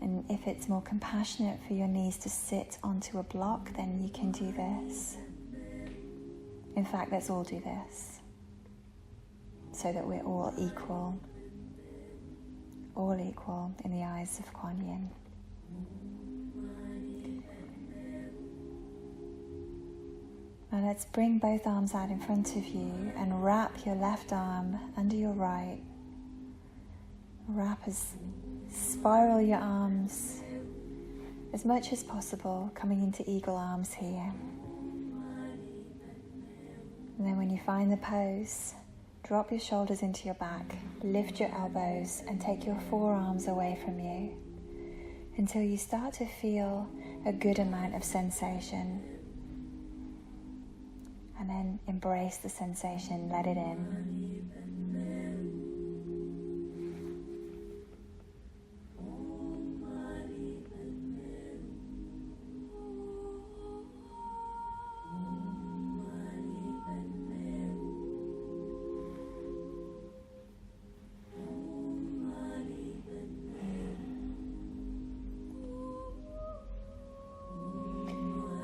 S1: And if it's more compassionate for your knees to sit onto a block, then you can do this. In fact, let's all do this, so that we're all equal in the eyes of Kwan Yin. Now let's bring both arms out in front of you and wrap your left arm under your right. Spiral your arms as much as possible, coming into eagle arms here. And then when you find the pose, drop your shoulders into your back, lift your elbows and take your forearms away from you until you start to feel a good amount of sensation. And then embrace the sensation, let it in.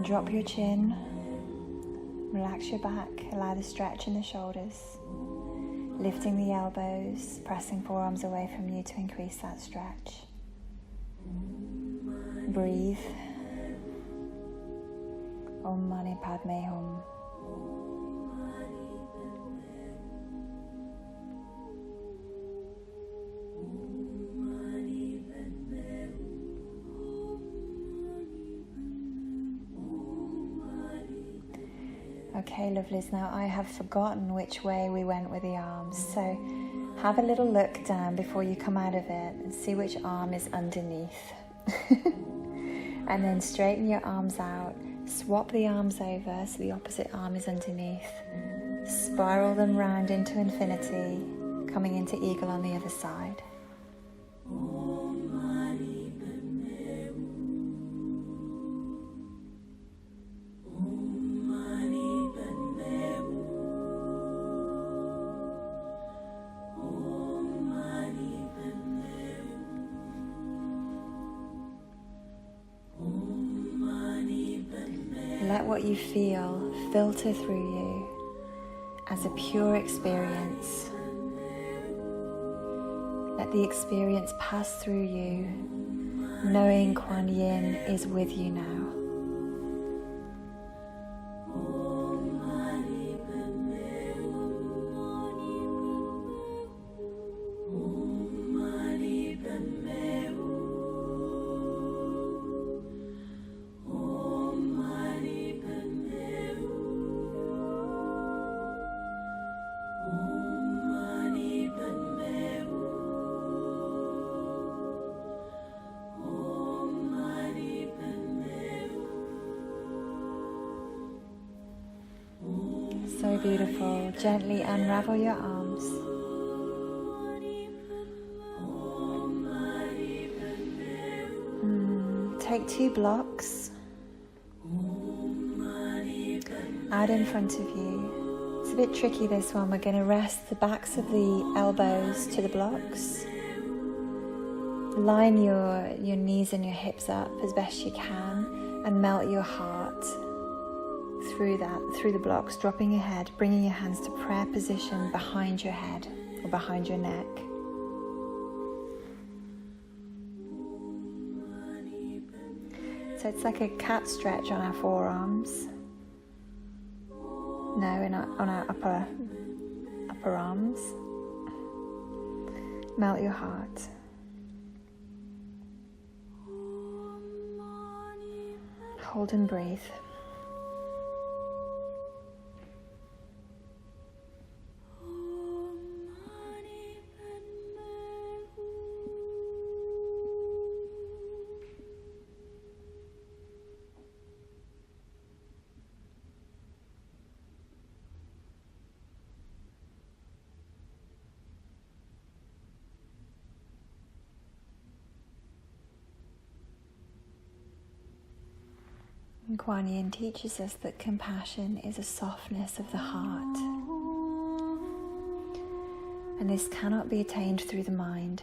S1: Drop your chin, relax your back, allow the stretch in the shoulders, lifting the elbows, pressing forearms away from you to increase that stretch. Breathe. Om Mani Padme Hum. Okay, lovelies, now I have forgotten which way we went with the arms, so have a little look down before you come out of it and see which arm is underneath. And then straighten your arms out, swap the arms over so the opposite arm is underneath, spiral them round into infinity, coming into eagle on the other side. Let what you feel filter through you as a pure experience. Let the experience pass through you, knowing Kwan Yin is with you now. So beautiful. Gently unravel your arms. Take 2 blocks out in front of you. It's a bit tricky, this one. We're going to rest the backs of the elbows to the blocks. Line your knees and your hips up as best you can and melt your heart through the blocks, dropping your head, bringing your hands to prayer position behind your head or behind your neck. So it's like a cat stretch on our forearms. No, on our upper arms. Melt your heart. Hold and breathe. And Kwan Yin teaches us that compassion is a softness of the heart. And this cannot be attained through the mind.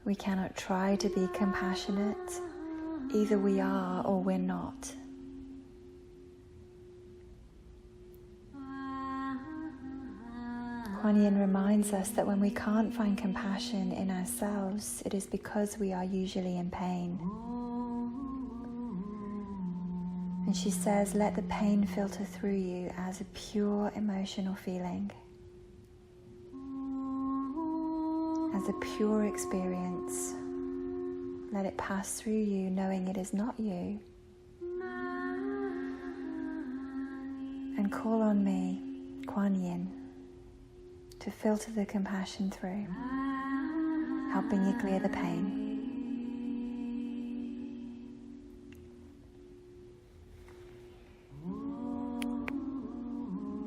S1: We cannot try to be compassionate. Either we are or we're not. Kwan Yin reminds us that when we can't find compassion in ourselves, it is because we are usually in pain. And she says, let the pain filter through you as a pure emotional feeling, as a pure experience. Let it pass through you, knowing it is not you. And call on me, Kwan Yin, to filter the compassion through, helping you clear the pain.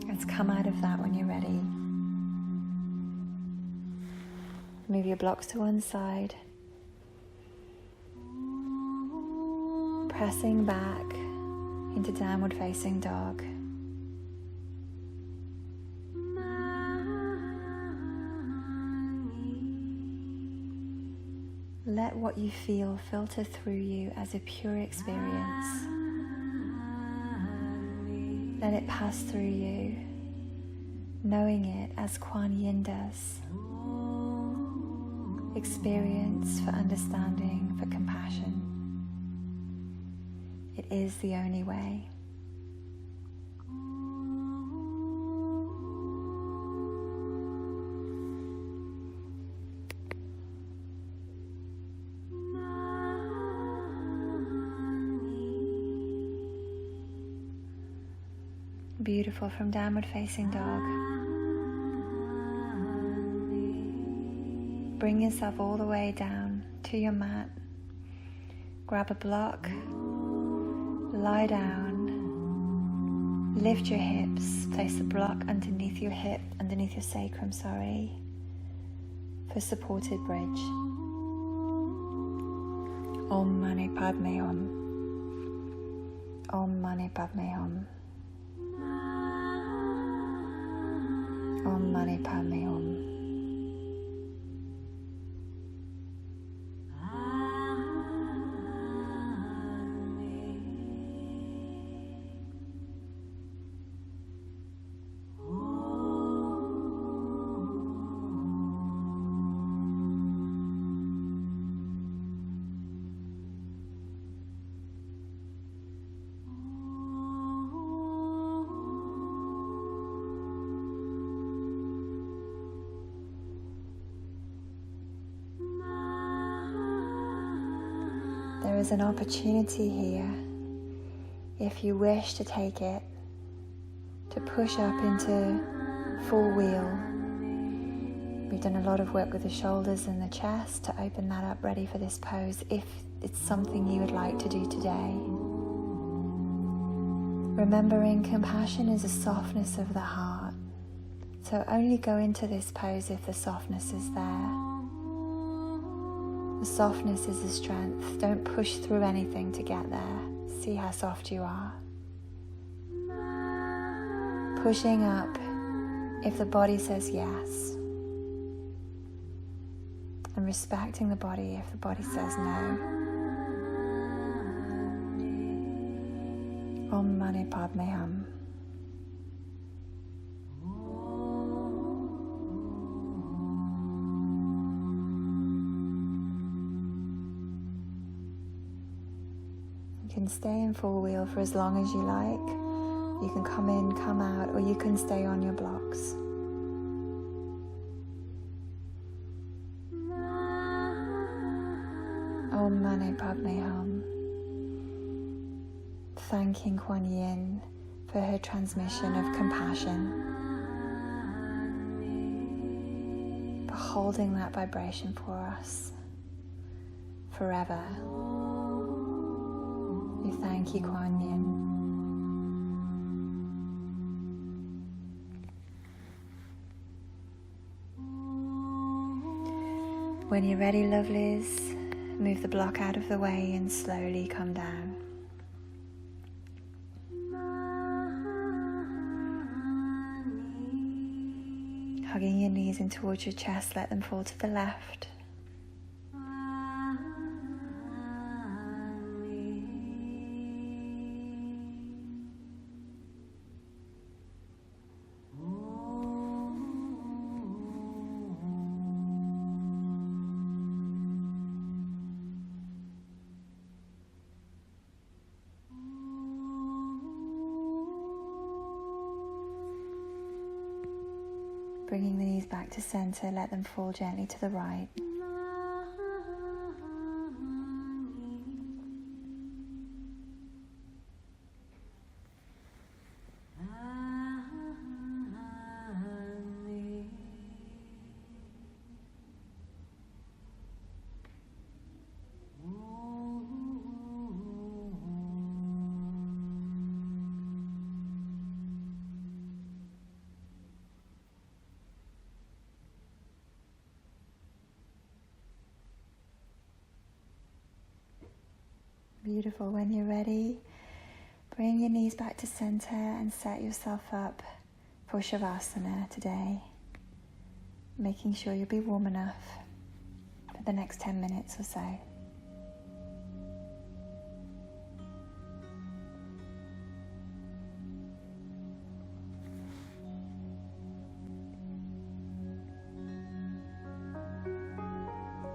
S1: Let's come out of that when you're ready. Move your blocks to one side. Pressing back into downward facing dog. Let what you feel filter through you as a pure experience. Let it pass through you, knowing it as Kwan Yin does. Experience for understanding, for compassion. It is the only way. Beautiful. From downward facing dog, bring yourself all the way down to your mat. Grab a block, lie down, lift your hips, place the block underneath your hip, underneath your sacrum, for supported bridge. Om Mani Padme Hum. Om Mani Padme Hum. Om Mani Padme Hum. There is an opportunity here, if you wish to take it, to push up into full wheel. We've done a lot of work with the shoulders and the chest to open that up, ready for this pose, if it's something you would like to do today. Remembering compassion is a softness of the heart, so only go into this pose if the softness is there. The softness is the strength. Don't push through anything to get there. See how soft you are. Pushing up if the body says yes. And respecting the body if the body says no. Om Mani Padme Hum. You can stay in full wheel for as long as you like. You can come in, come out, or you can stay on your blocks. Om Mani Padme Hum. Thanking Kwan Yin for her transmission of compassion, for holding that vibration for us forever. We thank you, Kwan Yin. When you're ready, lovelies, move the block out of the way and slowly come down. Hugging your knees in towards your chest, let them fall to the left. Bringing the knees back to center, let them fall gently to the right. Beautiful. When you're ready, bring your knees back to center and set yourself up for Shavasana today. Making sure you'll be warm enough for the next 10 minutes or so.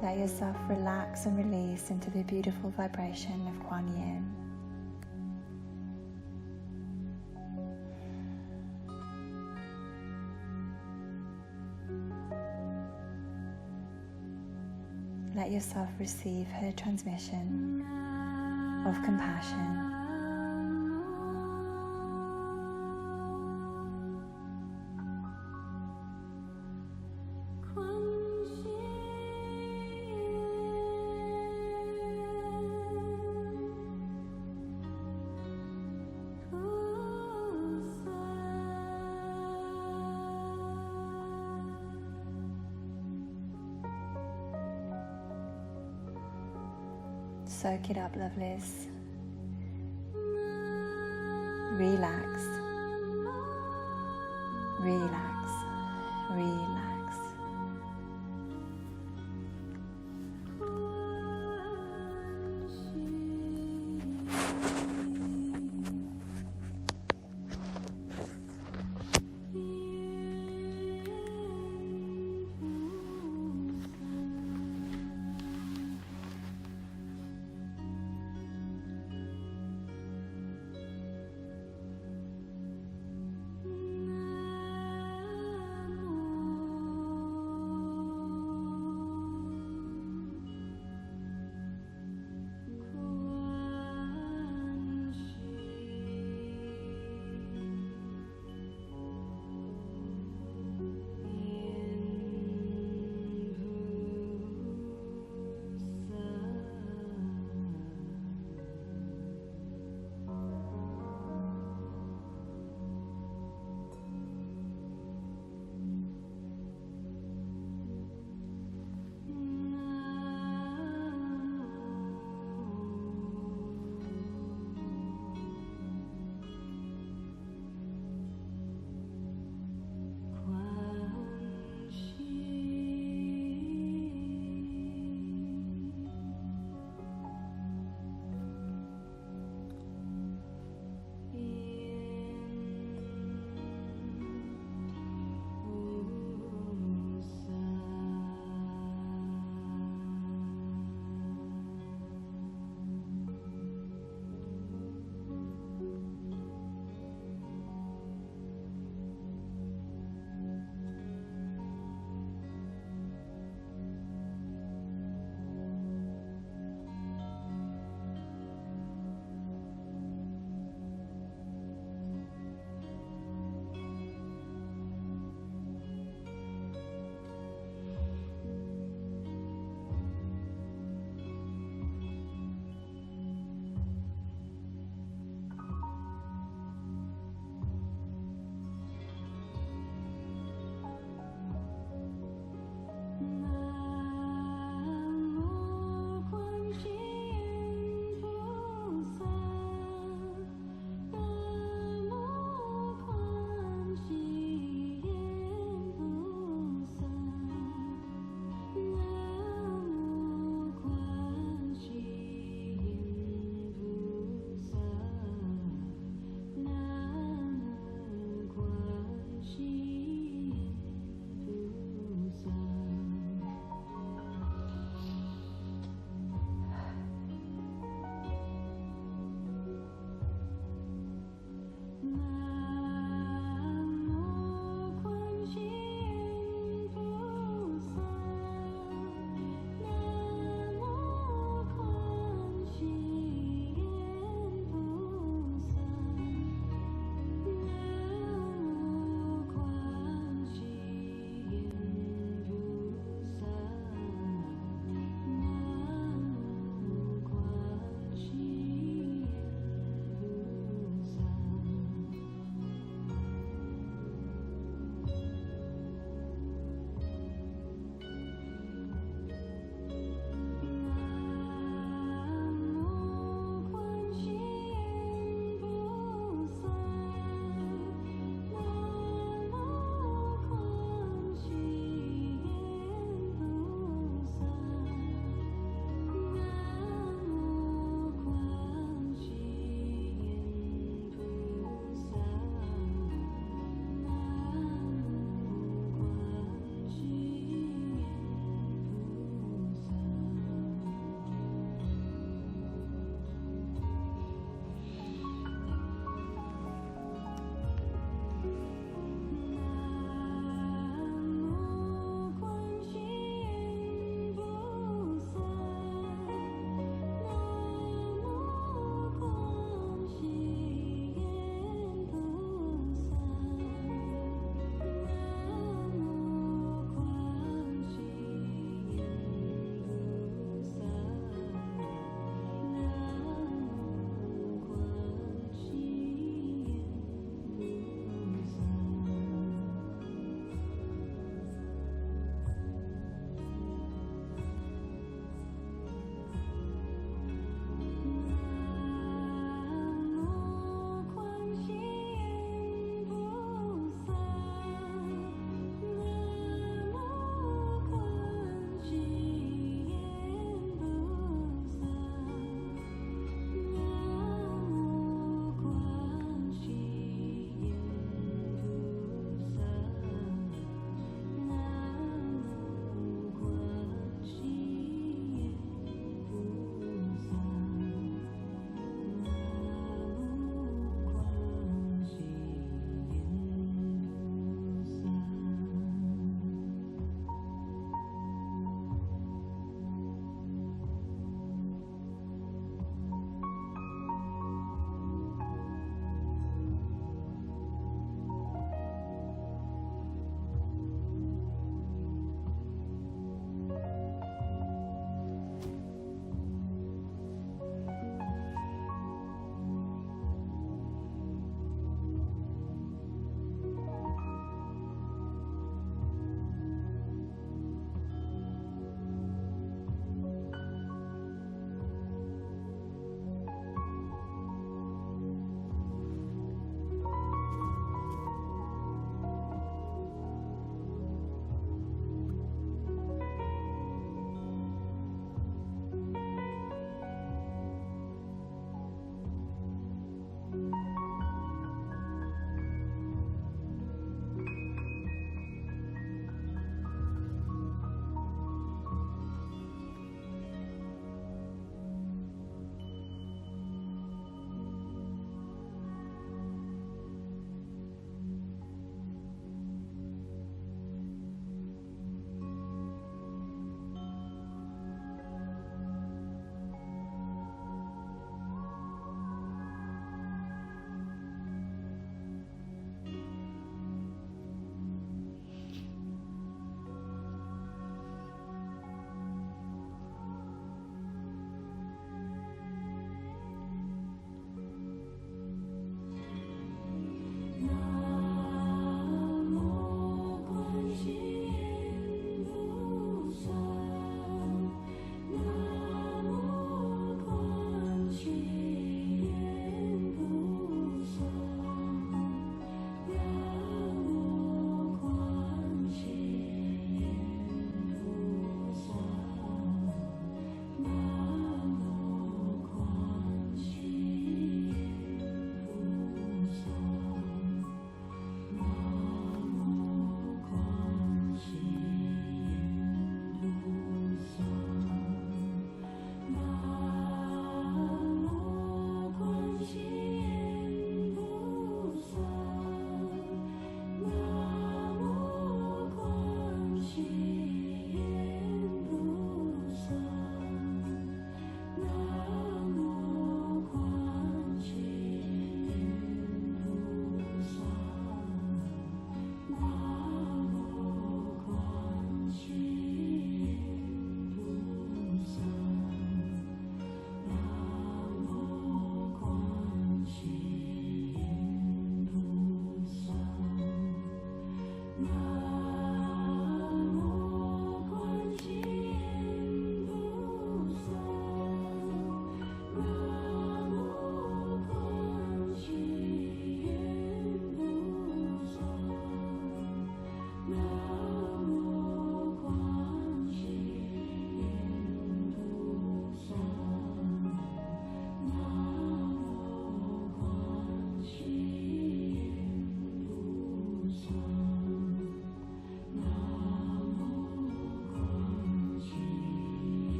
S1: Let yourself relax and release into the beautiful vibration of Kwan Yin. Let yourself receive her transmission of compassion. Soak it up, lovelies. Relax. Relax. Relax.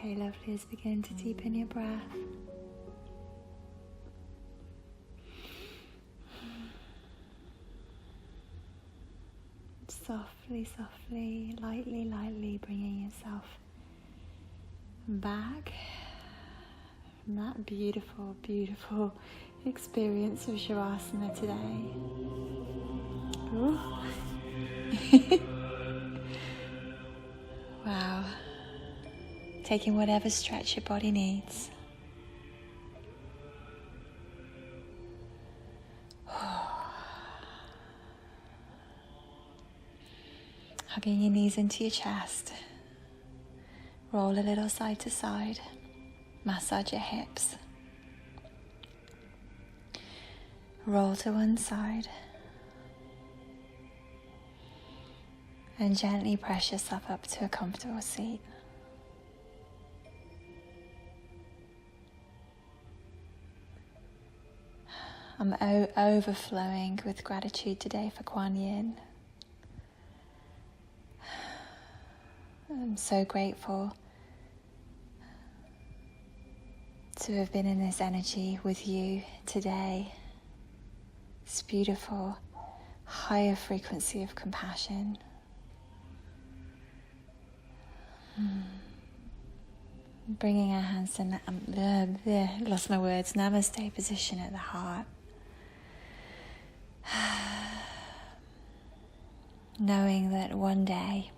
S1: Okay, lovelies, begin to deepen your breath. Softly, softly, lightly, lightly bringing yourself back from that beautiful, beautiful experience of Shavasana today. Wow. Taking whatever stretch your body needs. Hugging your knees into your chest. Roll a little side to side. Massage your hips. Roll to one side. And gently press yourself up to a comfortable seat. I'm overflowing with gratitude today for Kwan Yin. I'm so grateful to have been in this energy with you today. This beautiful, higher frequency of compassion. Bringing our hands to lost my words. Namaste position at the heart. Knowing that one day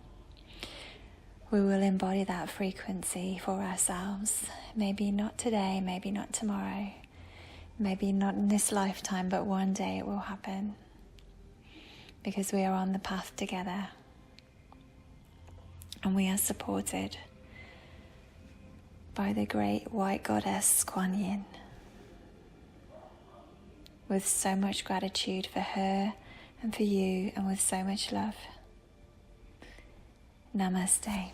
S1: we will embody that frequency for ourselves. Maybe not today, maybe not tomorrow, maybe not in this lifetime, but one day it will happen. Because we are on the path together. And we are supported by the great white goddess Kwan Yin. With so much gratitude for her and for you, and with so much love. Namaste.